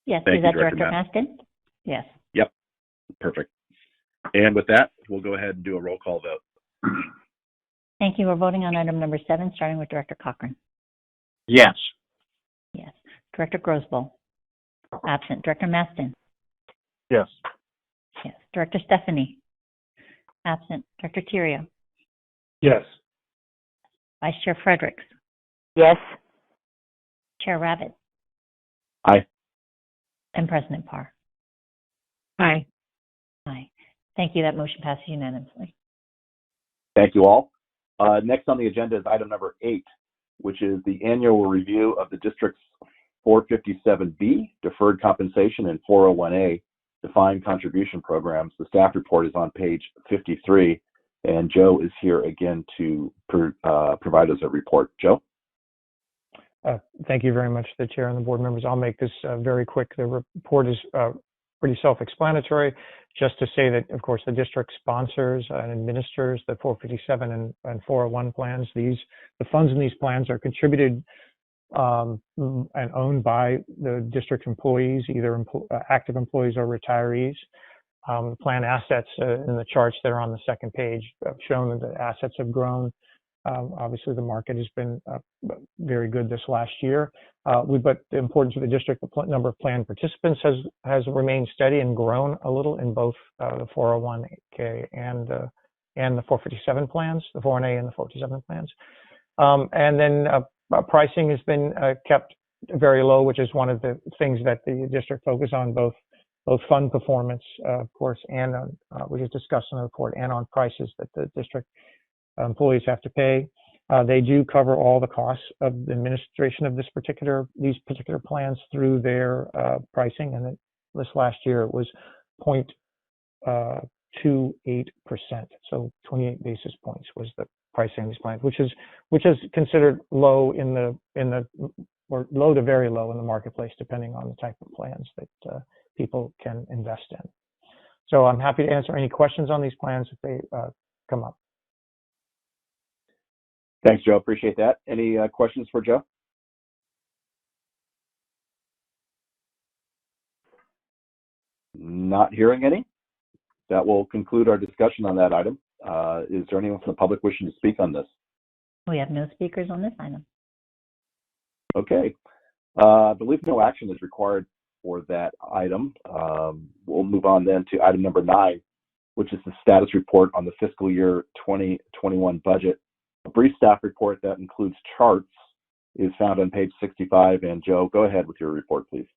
Yes, Thank is you, that Director Maston? Yes. Yep, perfect. And with that, we'll go ahead and do a roll call vote. Thank you. We're voting on item number 7, starting with Director Cochran. Yes. Yes. Director Grosboll. Absent. Director Maston. Yes. Yes. Director Stephanie. Absent. Director Tirio. Yes. Vice Chair Fredericks. Yes. Chair Rabbit. Aye. And President Parr. Aye. Aye. Thank you. That motion passes unanimously. Thank you all. Next on the agenda is item number 8, which is the annual review of the district's 457B, deferred compensation, and 401A, defined contribution programs. The staff report is on page 53, and Joe is here again to provide us a report. Joe? Thank you very much, the chair and the board members. I'll make this very quick. The report is pretty self-explanatory. Just to say that, of course, the district sponsors and administers the 457 and 401 plans. The funds in these plans are contributed and owned by the district employees, either active employees or retirees. Plan assets in the charts that are on the second page have shown that the assets have grown. Obviously, the market has been very good this last year. But the importance of the district, the number of plan participants has remained steady and grown a little in both the 401k and the 457 plans, the 401a and the 457 plans. And then pricing has been kept very low, which is one of the things that the district focuses on, both fund performance, of course, and on, which is discussed in the report, and on prices that the district employees have to pay. They do cover all the costs of the administration of these particular plans through their pricing, and this last year it was 0.28%, so 28 basis points was the pricing of these plans, which is considered low or low to very low in the marketplace, depending on the type of plans that people can invest in. So I'm happy to answer any questions on these plans if they come up. Thanks, Joe. Appreciate that. Any questions for Joe? Not hearing any. That will conclude our discussion on that item. Is there anyone from the public wishing to speak on this? We have no speakers on this item. Okay. I believe no action is required for that item. We'll move on then to item number 9, which is the status report on the fiscal year 2021 budget. A brief staff report that includes charts is found on page 65. And Joe, go ahead with your report, please.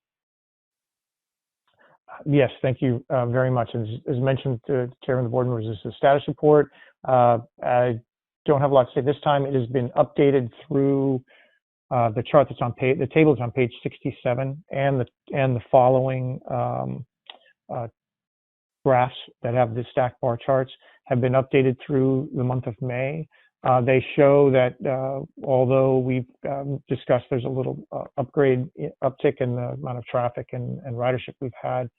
Yes, thank you very much. As mentioned, Chairman of the board members, this is a status report. I don't have a lot to say this time. It has been updated through the chart that's on page, the table is on page 67, and the following graphs that have the stack bar charts have been updated through the month of May. They show that although we've discussed there's a little uptick in the amount of traffic and ridership we've had,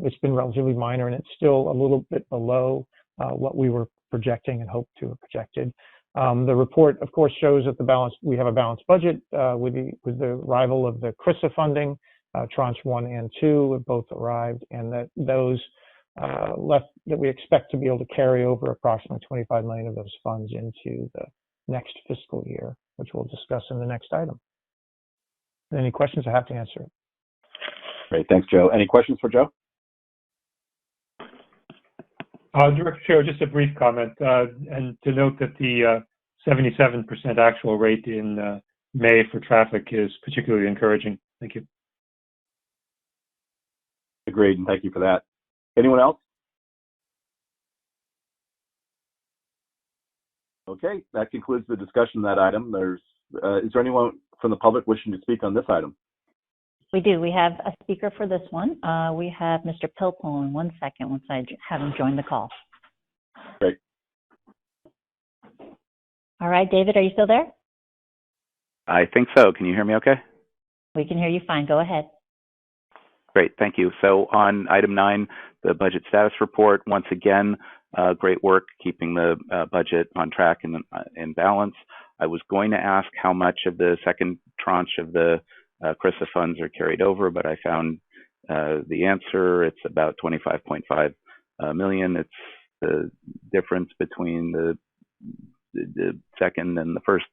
it's been relatively minor, and it's still a little bit below what we were projecting and hoped to have projected. The report, of course, shows that we have a balanced budget with the arrival of the CRISA funding, tranche 1 and 2 have both arrived, and that those that we expect to be able to carry over approximately 25 million of those funds into the next fiscal year, which we'll discuss in the next item. Any questions? I have to answer it. Great, thanks, Joe. Any questions for Joe? Director Chair, just a brief comment, and to note that the 77% actual rate in May for traffic is particularly encouraging. Thank you. Agreed, and thank you for that. Anyone else? Okay, that concludes the discussion on that item. Is there anyone from the public wishing to speak on this item? We do. We have a speaker for this one. We have Mr. Pilpole in 1 second once I have him join the call. Great. All right, David, are you still there? I think so. Can you hear me okay? We can hear you fine. Go ahead. Great, thank you. So on item 9, the budget status report, once again, great work keeping the budget on track and in balance. I was going to ask how much of the second tranche of the CRISA funds are carried over, but I found the answer. It's about 25.5 million. It's the difference between the second and the first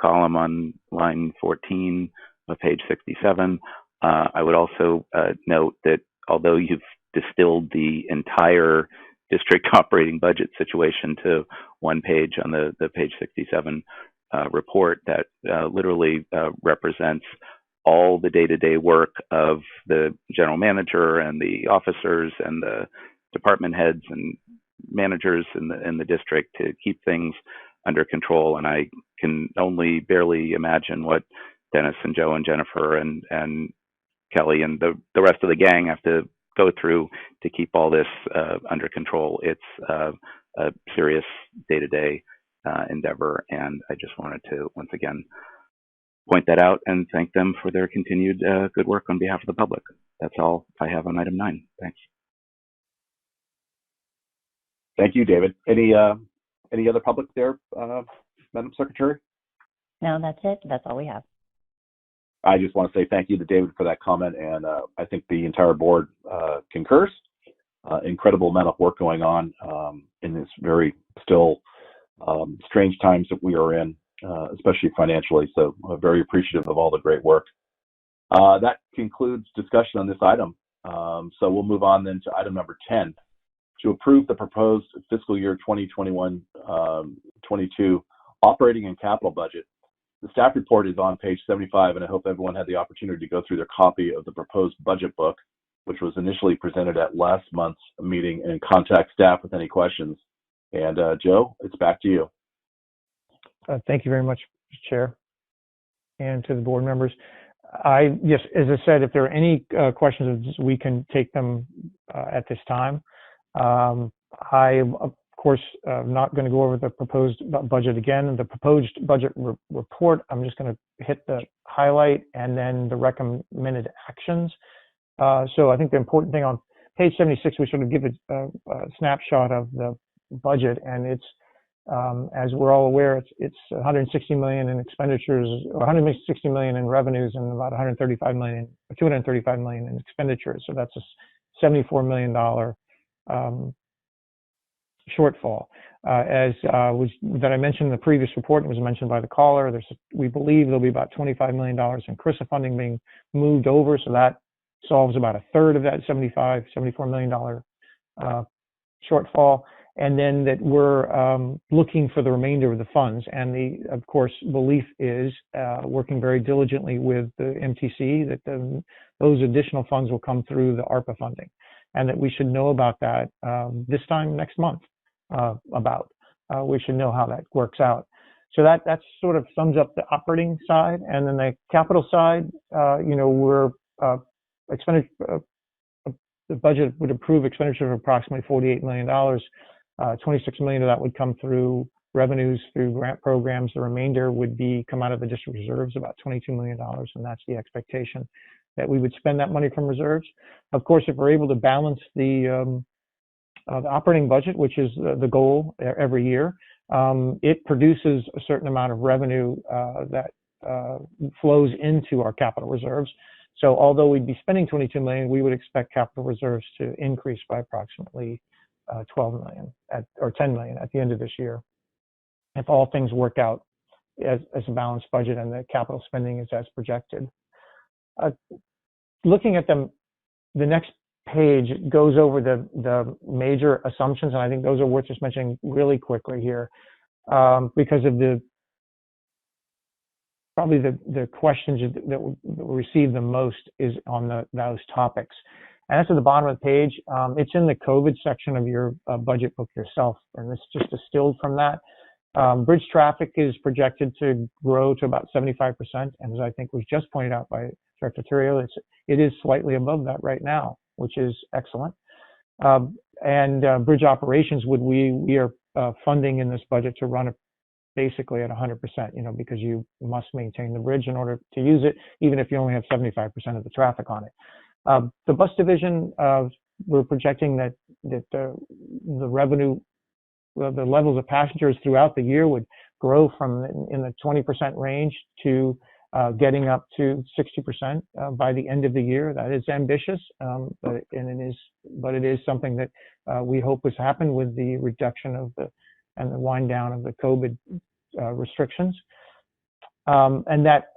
column on line 14 of page 67. I would also note that although you've distilled the entire district operating budget situation to one page on the page 67 report, that literally represents all the day-to-day work of the general manager and the officers and the department heads and managers in the district to keep things under control. And I can only barely imagine what Dennis and Joe and Jennifer and Kelly and the rest of the gang have to go through to keep all this under control. It's a serious day-to-day endeavor, and I just wanted to once again point that out and thank them for their continued good work on behalf of the public. That's all I have on item 9. Thanks. Thank you, David. Any other public there, Madam Secretary? No, that's it. That's all we have. I just want to say thank you to David for that comment, and I think the entire board concurs. Incredible amount of work going on in this very still strange times that we are in, especially financially. So I'm very appreciative of all the great work. That concludes discussion on this item. So we'll move on then to item number 10, to approve the proposed fiscal year 2021-22 operating and capital budget. The staff report is on page 75, and I hope everyone had the opportunity to go through their copy of the proposed budget book, which was initially presented at last month's meeting, and contact staff with any questions. And Joe, it's back to you. Thank you very much, Chair, and to the board members. Yes, as I said, if there are any questions, we can take them at this time. I, of course, not going to go over the proposed budget again. The proposed budget report, I'm just going to hit the highlight and then the recommended actions. So I think the important thing on page 76, we sort of give a snapshot of the budget, and it's, as we're all aware, it's 160 million in expenditures, or 160 million in revenues, and about 235 million in expenditures. So that's a $74 million shortfall. That I mentioned in the previous report, and was mentioned by the caller, we believe there'll be about $25 million in CRISA funding being moved over, so that solves about a third of that $74 million shortfall. And then that we're looking for the remainder of the funds. And the, of course, belief is working very diligently with the MTC that those additional funds will come through the ARPA funding, and that we should know about that this time next month. We should know how that works out. So that sort of sums up the operating side. And then the capital side, we're the budget would approve expenditure of approximately $48 million. 26 million of that would come through revenues through grant programs. The remainder would come out of the district reserves, about $22 million, and that's the expectation that we would spend that money from reserves. Of course, if we're able to balance the operating budget, which is the goal every year, it produces a certain amount of revenue that flows into our capital reserves. So although we'd be spending 22 million, we would expect capital reserves to increase by approximately 12 million or 10 million at the end of this year, if all things work out as a balanced budget and the capital spending is as projected. Looking at the next page goes over the major assumptions, and I think those are worth just mentioning really quickly here, because of probably the questions that we receive the most is on those topics. And that's at the bottom of the page. It's in the COVID section of your budget book yourself, and it's just distilled from that. Bridge traffic is projected to grow to about 75%, and as I think was just pointed out by Director Terrio, it is slightly above that right now, which is excellent. And bridge operations, we are funding in this budget to run it basically at 100%, because you must maintain the bridge in order to use it, even if you only have 75% of the traffic on it. The bus division, we're projecting that the revenue, the levels of passengers throughout the year would grow from in the 20% range to getting up to 60% by the end of the year. That is ambitious, but it is something that we hope has happened with the reduction of and the wind down of the COVID restrictions, and that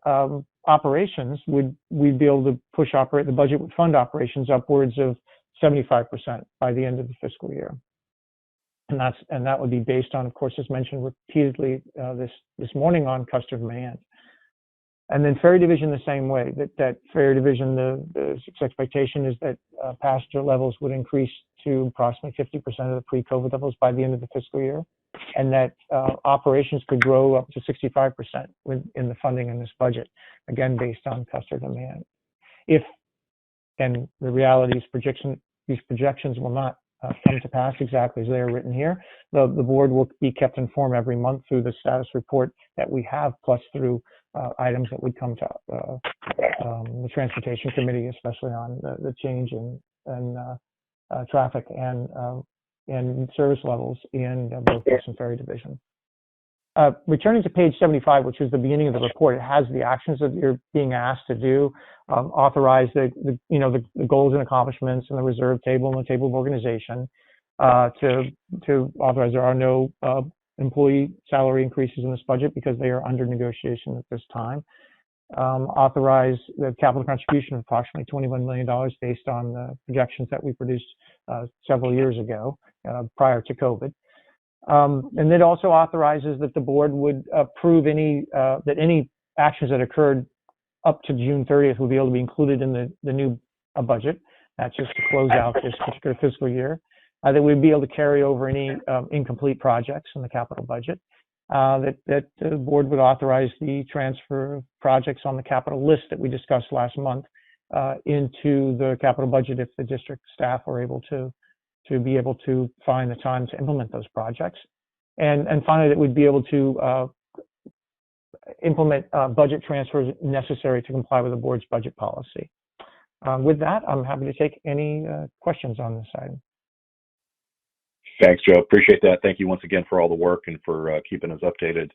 operations we'd be able to the budget would fund operations upwards of 75% by the end of the fiscal year. And that would be based on, of course, as mentioned repeatedly this morning, on customer demand. And then ferry division the same way. That ferry division, the expectation is that passenger levels would increase to approximately 50% of the pre-COVID levels by the end of the fiscal year, and that operations could grow up to 65% in the funding in this budget, again based on customer demand. And the reality is these projections will not come to pass exactly as they are written here. The board will be kept informed every month through the status report that we have, plus through items that would come to the Transportation Committee, especially on the change in traffic and service levels in both bus and ferry division. Returning to page 75, which is the beginning of the report, it has the actions that you're being asked to do, authorize the goals and accomplishments in the reserve table and the table of organization, to authorize there are no employee salary increases in this budget because they are under negotiation at this time. Authorize the capital contribution of approximately $21 million based on the projections that we produced several years ago, prior to COVID. And it also authorizes that the board would approve any actions that occurred up to June 30th would be able to be included in the new budget. That's just to close out this particular fiscal year. That we'd be able to carry over any incomplete projects in the capital budget. That the board would authorize the transfer of projects on the capital list that we discussed last month into the capital budget if the district staff are able to be able to find the time to implement those projects. And finally, that we'd be able to implement budget transfers necessary to comply with the board's budget policy. With that, I'm happy to take any questions on this item. Thanks, Joe. Appreciate that. Thank you once again for all the work and for keeping us updated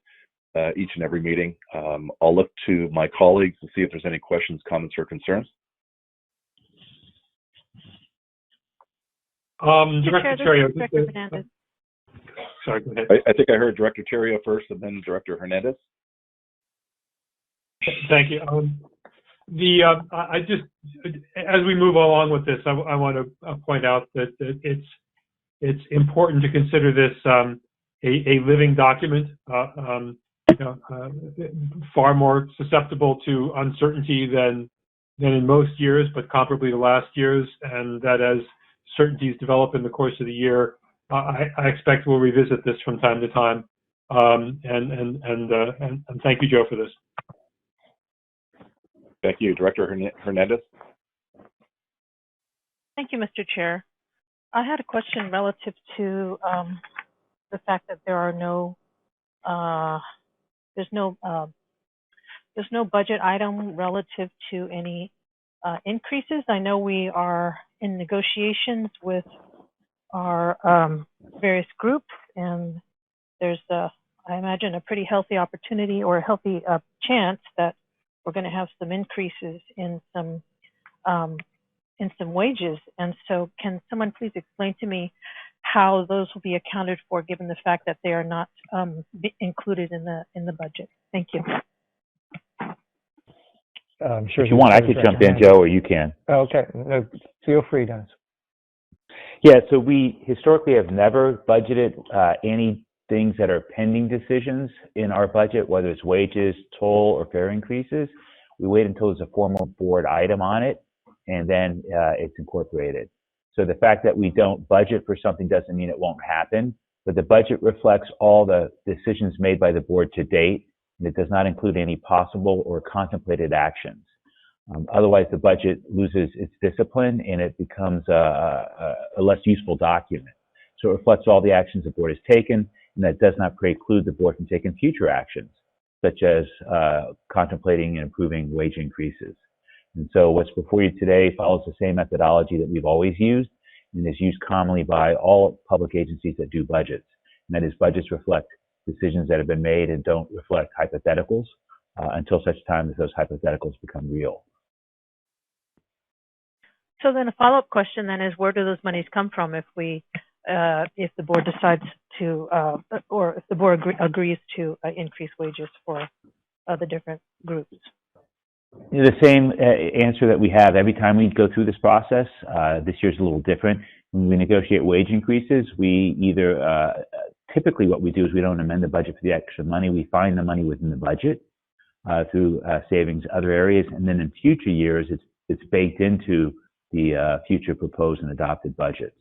each and every meeting. I'll look to my colleagues to see if there's any questions, comments, or concerns. Director Terrio. Director Hernandez. Sorry, go ahead. I think I heard Director Terrio first and then Director Hernandez. Thank you. I just, as we move along with this, I want to point out that it's important to consider this a living document, far more susceptible to uncertainty than in most years, but comparably to last year's, and that as certainties develop in the course of the year, I expect we'll revisit this from time to time. And thank you, Joe, for this. Thank you, Director Hernandez. Thank you, Mr. Chair. I had a question relative to the fact that there are there's no budget item relative to any increases. I know we are in negotiations with our various groups, and there's I imagine a pretty healthy opportunity or a healthy chance that we're going to have some increases in some wages. And so can someone please explain to me how those will be accounted for, given the fact that they are not included in the budget? Thank you. Sure, if you want, I could jump in, Joe, or you can. Okay, no, feel free, Dennis. Yeah, so we historically have never budgeted any things that are pending decisions in our budget, whether it's wages, toll, or fare increases. We wait until there's a formal board item on it, and then it's incorporated. So the fact that we don't budget for something doesn't mean it won't happen, but the budget reflects all the decisions made by the board to date, and it does not include any possible or contemplated actions. Otherwise, the budget loses its discipline and it becomes a less useful document. So it reflects all the actions the board has taken, and that does not preclude the board from taking future actions, such as contemplating and improving wage increases. And so what's before you today follows the same methodology that we've always used and is used commonly by all public agencies that do budgets. And that is, budgets reflect decisions that have been made and don't reflect hypotheticals. until such time as those hypotheticals become real. So then a follow-up question then is, where do those monies come from if the board decides to, or if the board agrees to increase wages for the different groups? The same answer that we have every time we go through this process. This year's a little different. When we negotiate wage increases, we either, typically what we do is we don't amend the budget for the extra money. We find the money within the budget through savings other areas. And then in future years, it's baked into the future proposed and adopted budgets.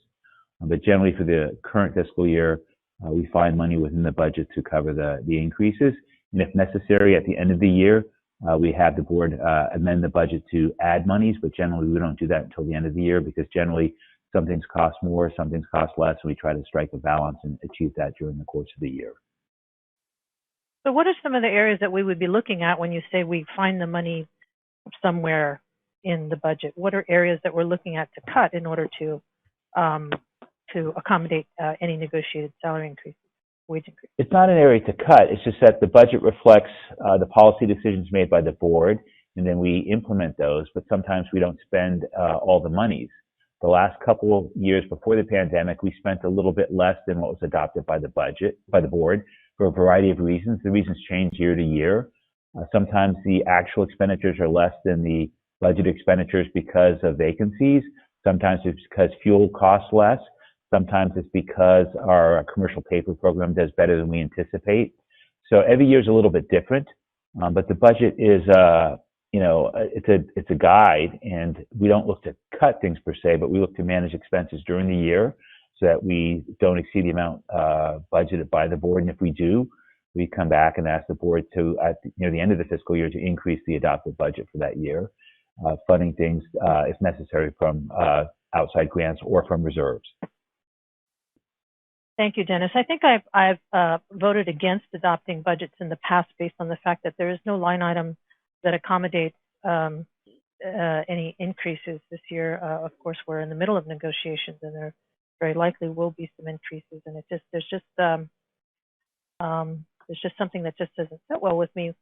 But generally for the current fiscal year, we find money within the budget to cover the increases. And if necessary, at the end of the year, we have the board amend the budget to add monies, but generally we don't do that until the end of the year because generally some things cost more, some things cost less, and we try to strike a balance and achieve that during the course of the year. So what are some of the areas that we would be looking at when you say we find the money somewhere in the budget? What are areas that we're looking at to cut in order to accommodate any negotiated salary increases, wage increases? It's not an area to cut. It's just that the budget reflects the policy decisions made by the board, and then we implement those, but sometimes we don't spend all the monies. The last couple of years before the pandemic, we spent a little bit less than what was adopted by the board, for a variety of reasons. The reasons change year to year. Sometimes the actual expenditures are less than the budget expenditures because of vacancies. Sometimes it's because fuel costs less. Sometimes it's because our commercial paper program does better than we anticipate. So every year is a little bit different, but the budget is, it's a guide, and we don't look to cut things per se, but we look to manage expenses during the year so that we don't exceed the amount budgeted by the board. And if we do, we come back and ask the board to, near the end of the fiscal year, to increase the adopted budget for that year, funding things if necessary from outside grants or from reserves. Thank you, Dennis. I think I've voted against adopting budgets in the past based on the fact that there is no line item that accommodates any increases this year. Of course, we're in the middle of negotiations, and there very likely will be some increases. And there's just something that just doesn't sit well with me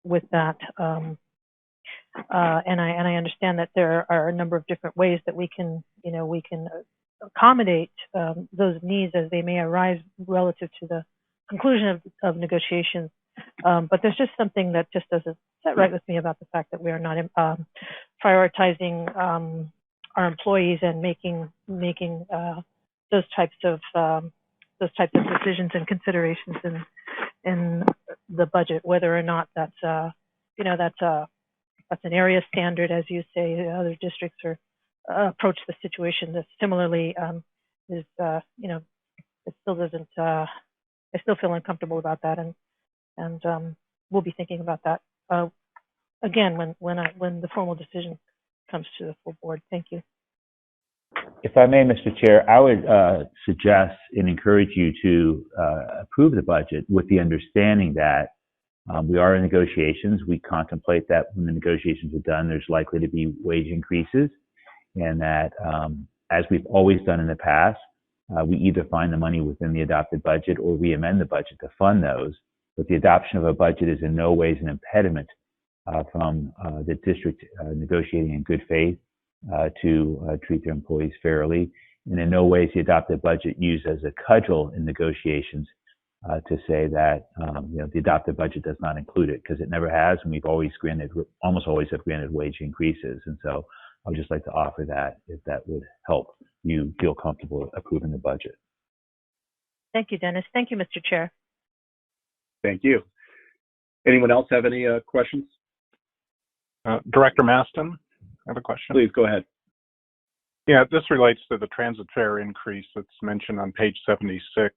with that. And I understand that there are a number of different ways that we can accommodate those needs as they may arise relative to the conclusion of negotiations. But there's just something that just doesn't sit right with me about the fact that we are not prioritizing our employees and making those types of decisions and considerations in the budget, whether or not that's an area standard, as you say. Other districts are approach the situation that similarly it still doesn't. I still feel uncomfortable about that, and we'll be thinking about that again when the formal decision comes to the full board. Thank you. If I may, Mr. Chair, I would suggest and encourage you to approve the budget with the understanding that we are in negotiations. We contemplate that when the negotiations are done, there's likely to be wage increases, and that as we've always done in the past, we either find the money within the adopted budget or we amend the budget to fund those. But the adoption of a budget is in no ways an impediment from the district negotiating in good faith to treat their employees fairly. And in no way is the adopted budget used as a cudgel in negotiations to say that the adopted budget does not include it, because it never has, and we've always almost always have granted wage increases. And so I would just like to offer that, if that would help you feel comfortable approving the budget. Thank you, Dennis. Thank you, Mr. Chair. Thank you. Anyone else have any questions? Director Maston, I have a question. Please go ahead. Yeah, this relates to the transit fare increase that's mentioned on page 76.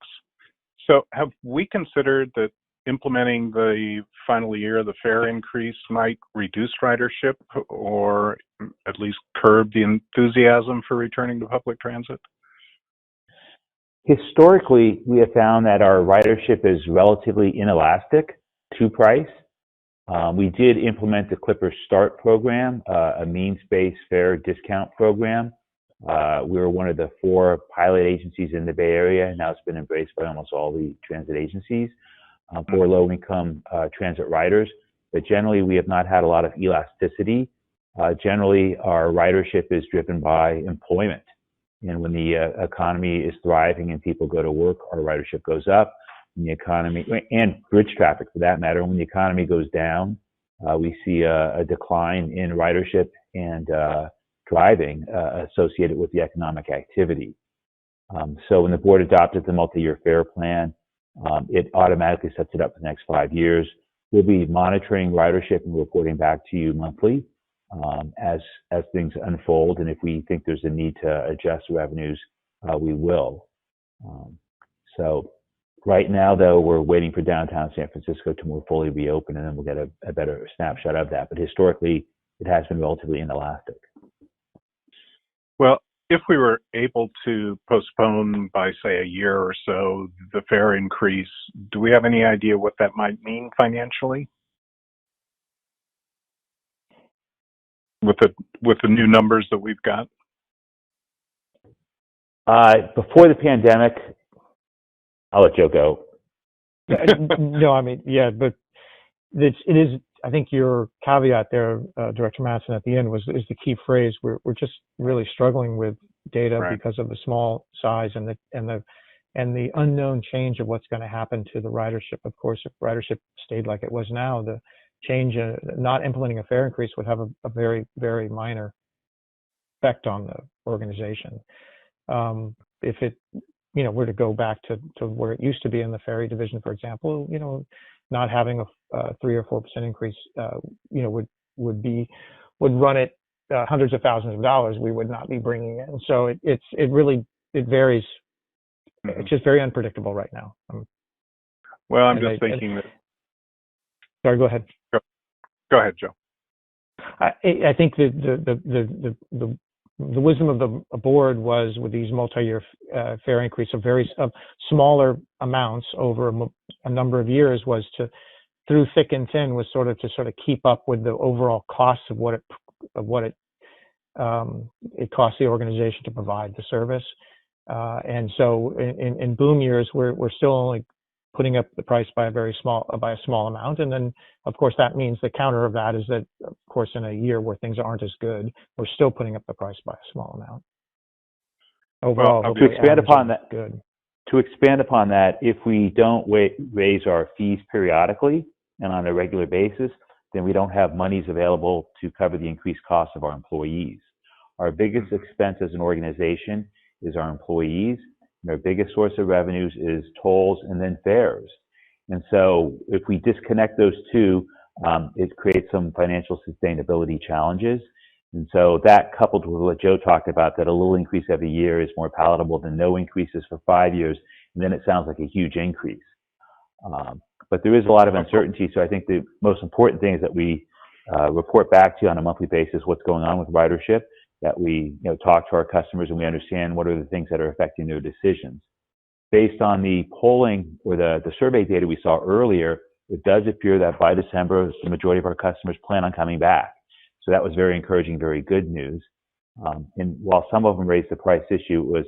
So have we considered that implementing the final year of the fare increase might reduce ridership or at least curb the enthusiasm for returning to public transit? Historically, we have found that our ridership is relatively inelastic to price. We did implement the Clipper Start program, a means-based fare discount program. We were one of the 4 pilot agencies in the Bay Area, and now it's been embraced by almost all the transit agencies for low-income transit riders. but generally we have not had a lot of elasticity. Generally, our ridership is driven by employment. And when the economy is thriving and people go to work, our ridership goes up. When the economy, and bridge traffic for that matter, when the economy goes down, we see a decline in ridership and driving associated with the economic activity. So when the board adopted the multi-year fare plan, it automatically sets it up for the next 5 years. We'll be monitoring ridership and reporting back to you monthly as things unfold, and if we think there's a need to adjust revenues, we will. So right now, though, we're waiting for downtown San Francisco to more fully reopen, and then we'll get a better snapshot of that. But historically, it has been relatively inelastic. Well, if we were able to postpone by, say, a year or so the fare increase, do we have any idea what that might mean financially? With the new numbers that we've got? Before the pandemic, I'll let Joe go. No, I mean, yeah, but it is. I think your caveat there, Director Matson, at the end is the key phrase. We're just really struggling with data because of the small size and the unknown change of what's going to happen to the ridership. Of course, if ridership stayed like it was now, the change, not implementing a fare increase would have a very, very minor effect on the organization. If it, were to go back to where it used to be in the ferry division, for example, not having a 3 or 4% increase, would run it hundreds of thousands of dollars we would not be bringing in. So it really varies. Mm-hmm. It's just very unpredictable right now. Well, I'm just thinking that. Sorry, go ahead. Go ahead, Joe. I think the wisdom of the board was, with these multi-year fare increase of smaller amounts over a number of years, was to, through thick and thin, was sort of keep up with the overall costs of what it costs the organization to provide the service. And so in boom years, we're still only putting up the price by a small amount. And then, of course, that means the counter of that is that, of course, in a year where things aren't as good, we're still putting up the price by a small amount. Overall, to expand upon that, if we don't raise our fees periodically and on a regular basis, then we don't have monies available to cover the increased costs of our employees. Our biggest expense as an organization is our employees. Our biggest source of revenues is tolls and then fares. And so if we disconnect those two, it creates some financial sustainability challenges. And so that, coupled with what Joe talked about, that a little increase every year is more palatable than no increases for 5 years, and then it sounds like a huge increase. But there is a lot of uncertainty, so I think the most important thing is that we report back to you on a monthly basis what's going on with ridership, that we talk to our customers and we understand what are the things that are affecting their decisions. Based on the polling or the survey data we saw earlier, it does appear that by December, the majority of our customers plan on coming back. So that was very encouraging, very good news. And while some of them raised the price issue, it was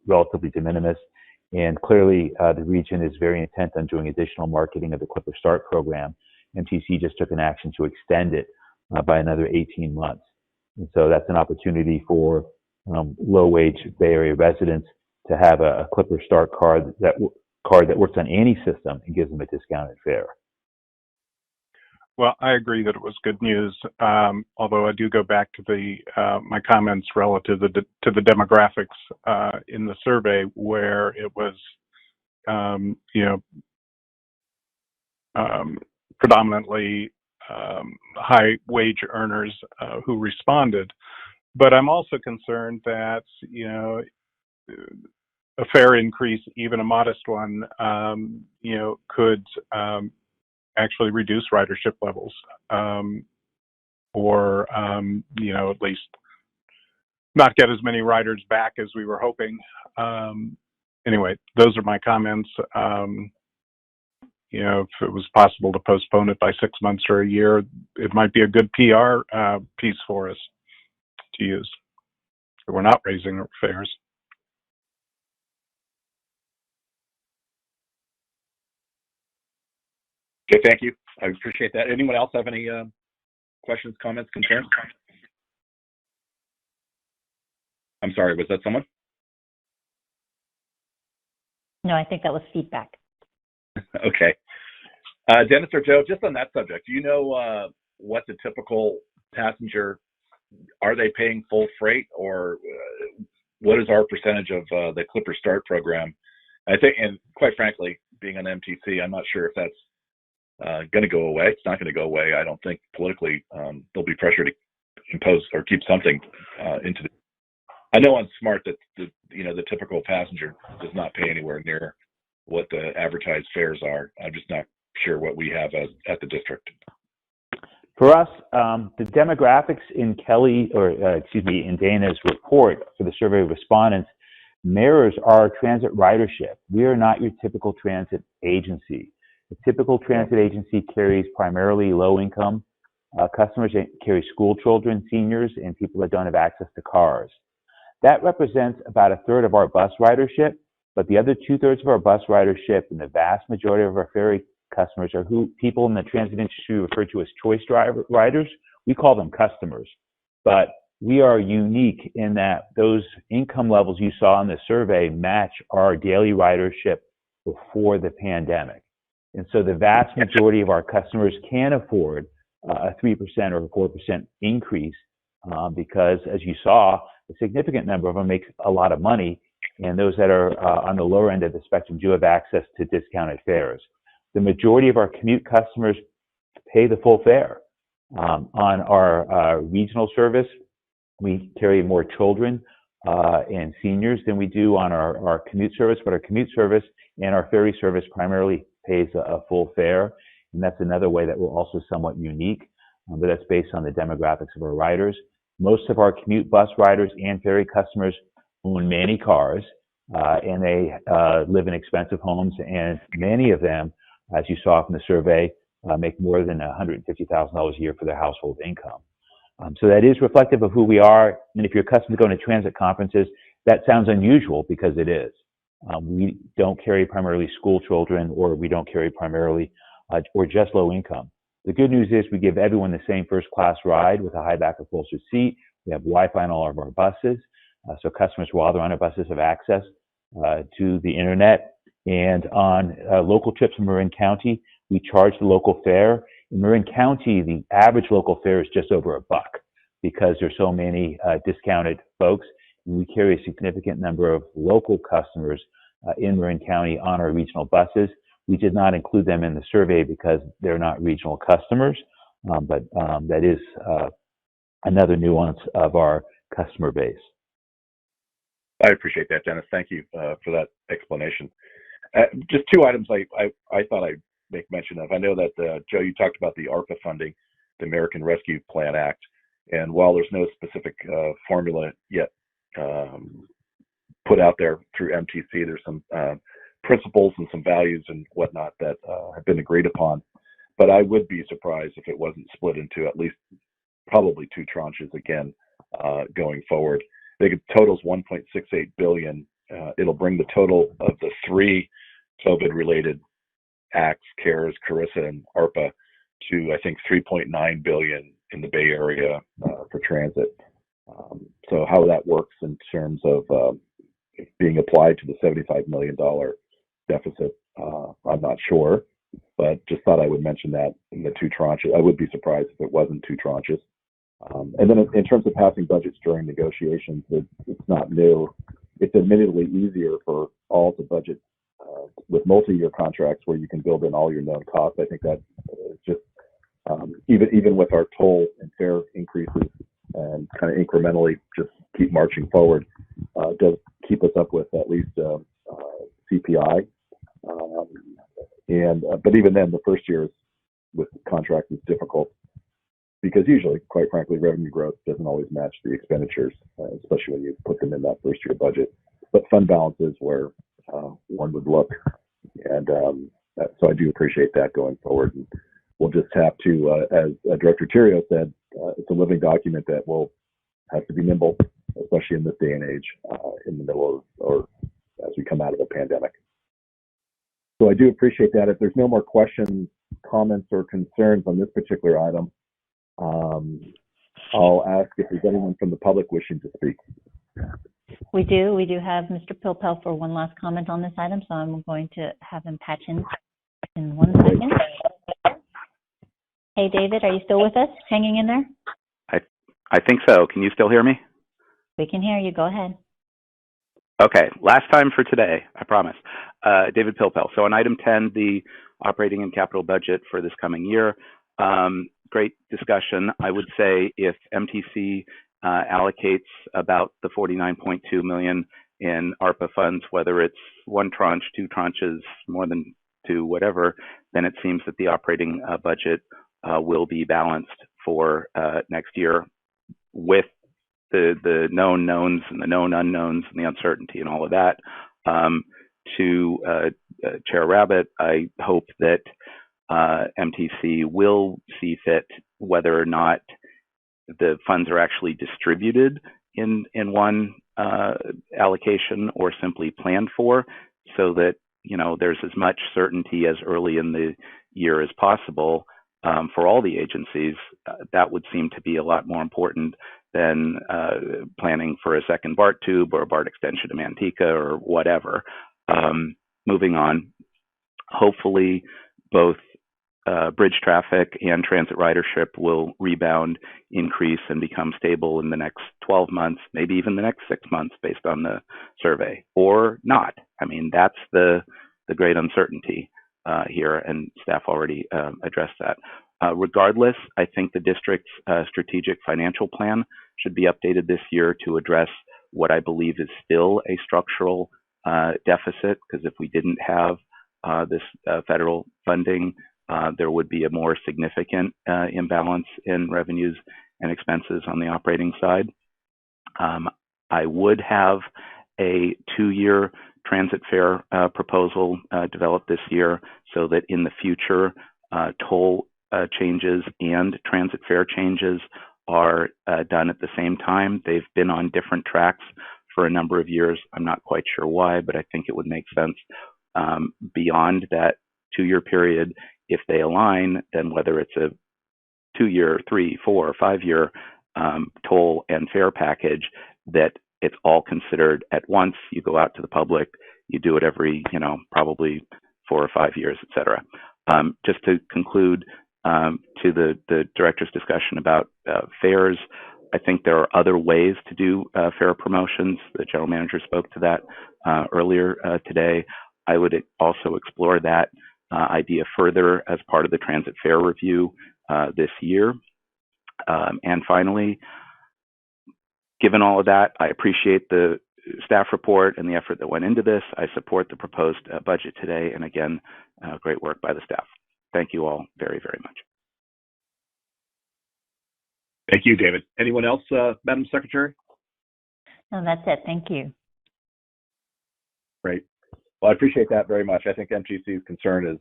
relatively de minimis. And clearly, the region is very intent on doing additional marketing of the Clipper Start program. MTC just took an action to extend it by another 18 months. And so that's an opportunity for low-wage Bay Area residents to have a Clipper Start card that works on any system and gives them a discounted fare. Well, I agree that it was good news, although I do go back to my comments relative to the demographics in the survey, where it was, predominantly high wage earners who responded. But I'm also concerned that, a fare increase, even a modest one, could actually reduce ridership levels, or at least not get as many riders back as we were hoping. Anyway, those are my comments. If it was possible to postpone it by 6 months or a year, it might be a good PR piece for us to use. So we're not raising our fares. Okay, thank you. I appreciate that. Anyone else have any questions, comments, concerns? I'm sorry, was that someone? No, I think that was feedback. Okay. Dennis or Joe, just on that subject, do you know what the typical passenger, are they paying full freight, or what is our percentage of the Clipper Start program? I think, and quite frankly, being an MTC, I'm not sure if that's going to go away. It's not going to go away. I don't think politically there'll be pressure to impose or keep something into the. I know on Smart that the typical passenger does not pay anywhere near what the advertised fares are. I'm just not sure what we have at the district. For us, the demographics in in Dana's report for the survey of respondents mirrors our transit ridership. We are not your typical transit agency. The typical transit agency carries primarily low-income customers, carry school children, seniors, and people that don't have access to cars. That represents about a third of our bus ridership, but the other 2/3 of our bus ridership and the vast majority of our ferry customers are who people in the transit industry refer to as choice riders. We call them customers, but we are unique in that those income levels you saw in the survey match our daily ridership before the pandemic. And so the vast majority of our customers can afford a 3% or a 4% increase because, as you saw, a significant number of them make a lot of money, and those that are on the lower end of the spectrum do have access to discounted fares. The majority of our commute customers pay the full fare. On our regional service, we carry more children and seniors than we do on our commute service, but our commute service and our ferry service primarily pays a full fare, and that's another way that we're also somewhat unique, but that's based on the demographics of our riders. Most of our commute bus riders and ferry customers own many cars, and they live in expensive homes, and many of them, as you saw from the survey, make more than $150,000 a year for their household income. So that is reflective of who we are, and if you're accustomed to going to transit conferences, that sounds unusual because it is. We don't carry primarily school children, or we don't carry primarily or just low income. The good news is we give everyone the same first class ride with a high back upholstered seat. We have Wi-Fi on all of our buses, so customers while they're on our buses have access to the internet. And on local trips in Marin County, we charge the local fare. In Marin County, the average local fare is just over $1 because there's so many discounted folks. And we carry a significant number of local customers in Marin County on our regional buses. We did not include them in the survey because they're not regional customers, but that is another nuance of our customer base. I appreciate that, Dennis. Thank you for that explanation. Just two items I thought I'd make mention of. I know that, Joe, you talked about the ARPA funding, the American Rescue Plan Act, and while there's no specific formula yet put out there through MTC, there's some principles and some values and whatnot that have been agreed upon. But I would be surprised if it wasn't split into at least probably 2 tranches again going forward. I think it totals $1.68 billion. It'll bring the total of the 3 COVID-related acts, CARES, Carissa, and ARPA, to I think $3.9 billion in the Bay Area for transit. So how that works in terms of being applied to the $75 million deficit, I'm not sure, but just thought I would mention that in the 2 tranches. I would be surprised if it wasn't 2 tranches. And then in terms of passing budgets during negotiations, it's not new. It's admittedly easier for all to budget with multi-year contracts where you can build in all your known costs. I think that just even with our toll and fare increases and kind of incrementally just keep marching forward, does keep us up with at least CPI. But even then, the first year with contracts is difficult because usually, quite frankly, revenue growth doesn't always match the expenditures, especially when you put them in that first year budget. But fund balance is where one would look, and so I do appreciate that going forward. And we'll just have to, as Director Theriault said, it's a living document that will have to be nimble, especially in this day and age, in the middle of or as we come out of a pandemic. So I do appreciate that. If there's no more questions comments or concerns on this particular item, I'll ask if there's anyone from the public wishing to speak. We do have Mr. Pilpel for one last comment on this item, so I'm going to have him patch in 1 second. Hey, David, are you still with us? Hanging in there? I think so. Can you still hear me? We can hear you. Go ahead. Okay, last time for today, I promise. David Pilpel. So on item 10, the operating and capital budget for this coming year. Great discussion. I would say if MTC allocates about the $49.2 million in ARPA funds, whether it's one tranche, two tranches, more than two, whatever, then it seems that the operating budget will be balanced for next year with the known knowns and the known unknowns and the uncertainty and all of that. To Chair Rabbit, I hope that MTC will see fit whether or not the funds are actually distributed in one allocation or simply planned for, so that there's as much certainty as early in the year as possible for all the agencies. That would seem to be a lot more important than planning for a second BART tube or a BART extension to Manteca or whatever. Moving on, hopefully both bridge traffic and transit ridership will rebound, increase, and become stable in the next 12 months, maybe even the next 6 months based on the survey, or not. I mean, that's the great uncertainty here, and staff already addressed that. Regardless, I think the district's strategic financial plan should be updated this year to address what I believe is still a structural deficit, because if we didn't have this federal funding, there would be a more significant imbalance in revenues and expenses on the operating side. I would have a 2-year transit fare proposal developed this year, so that in the future, toll changes and transit fare changes are done at the same time. They've been on different tracks for a number of years. I'm not quite sure why, but I think it would make sense beyond that 2-year period. If they align, then whether it's a 2-year, 3, 4, or 5-year toll and fare package, that it's all considered at once. You go out to the public, you do it every, probably 4 or 5 years, et cetera. Just to conclude, to the director's discussion about fares, I think there are other ways to do fare promotions. The general manager spoke to that earlier today. I would also explore that idea further as part of the transit fare review this year. And finally, given all of that, I appreciate the staff report and the effort that went into this. I support the proposed budget today. And again, great work by the staff. Thank you all very, very much. Thank you, David. Anyone else, Madam Secretary? No, that's it. Thank you. Great. Well, I appreciate that very much. I think MTC's concern is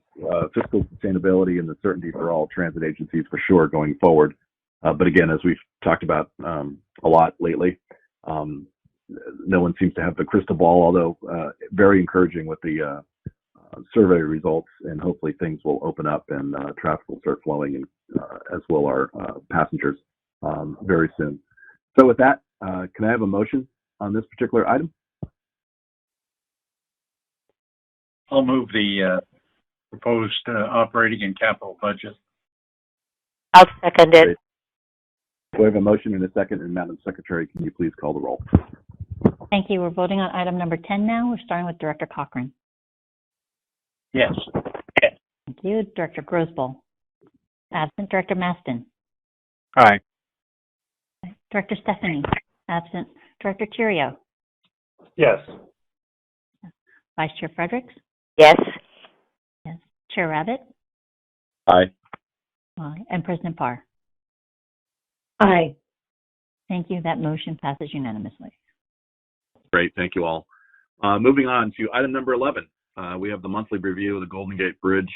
fiscal sustainability and the certainty for all transit agencies for sure going forward. But again, as we've talked about a lot lately, no one seems to have the crystal ball, although very encouraging with the survey results, and hopefully things will open up and traffic will start flowing, and as will our passengers very soon. So with that, can I have a motion on this particular item? I'll move the proposed operating and capital budget. I'll second it. Great. We have a motion and a second, and Madam Secretary, can you please call the roll? Thank you. We're voting on item number 10 now. We're starting with Director Cochran. Yes. Thank you. Director Grosboll. Absent. Director Maston. Aye. Director Stephanie. Absent. Director Chirio. Yes. Vice Chair Fredericks. Yes. Yes. Chair Rabbit. Aye. And President Parr. Aye. Thank you. That motion passes unanimously. Great. Thank you all. Moving on to item number 11. We have the monthly review of the Golden Gate Bridge,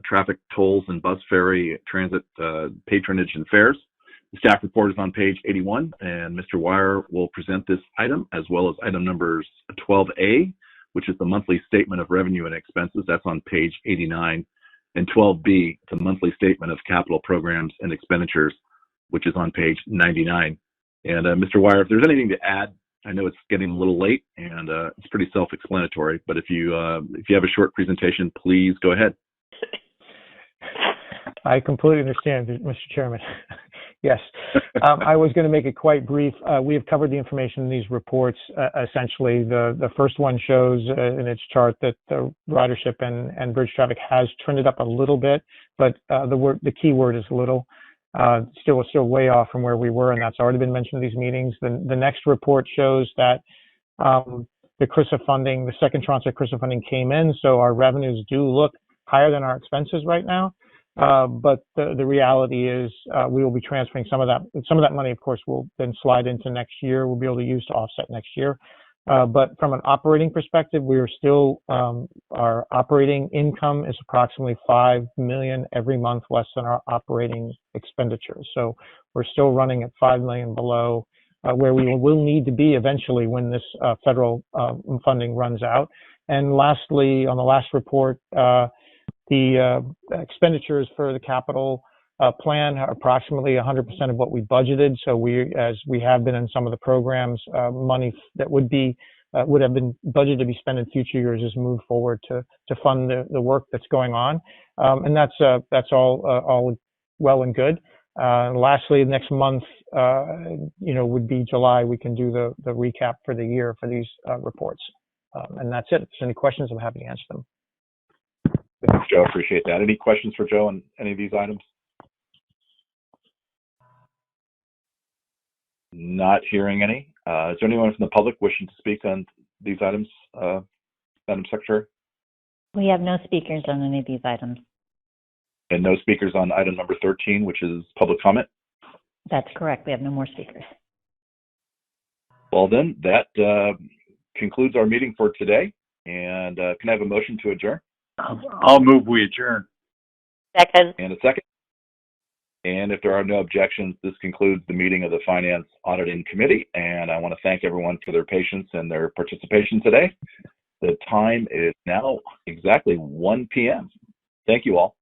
traffic tolls and bus ferry transit patronage and fares. The staff report is on page 81, and Mr. Wire will present this item as well as item numbers 12A, which is the monthly statement of revenue and expenses. That's on page 89. and 12B, the monthly statement of capital programs and expenditures, which is on page 99. And Mr. Wire, if there's anything to add, I know it's getting a little late and it's pretty self-explanatory, but if you have a short presentation, please go ahead. I completely understand, Mr. Chairman. Yes, I was going to make it quite brief. We have covered the information in these reports. Essentially, the first one shows in its chart that the ridership and bridge traffic has trended up a little bit, but the key word is little. Still way off from where we were, and that's already been mentioned in these meetings. The next report shows that the CRISA funding, the second tranche of CRISA funding came in, so our revenues do look higher than our expenses right now. But the reality is we will be transferring some of that money, of course, will then slide into next year. We'll be able to use to offset next year. But from an operating perspective, we are still, our operating income is approximately $5 million every month less than our operating expenditures. So we're still running at $5 million below where we will need to be eventually when this federal funding runs out. And lastly, on the last report, the expenditures for the capital plan are approximately 100% of what we budgeted. So as we have been in some of the programs, money that would have been budgeted to be spent in future years is moved forward to fund the work that's going on. And that's all well and good. Lastly, next month, would be July. We can do the recap for the year for these reports. And that's it. If there's any questions, I'm happy to answer them. Thanks, Joe. Appreciate that. Any questions for Joe on any of these items? Not hearing any. Is there anyone from the public wishing to speak on these items, Madam Secretary? We have no speakers on any of these items. And no speakers on item number 13, which is public comment? That's correct. We have no more speakers. Well, then, that concludes our meeting for today. And can I have a motion to adjourn? I'll move we adjourn. Second. And a second. And if there are no objections, this concludes the meeting of the Finance Auditing Committee. And I want to thank everyone for their patience and their participation today. The time is now exactly 1 p.m. Thank you all.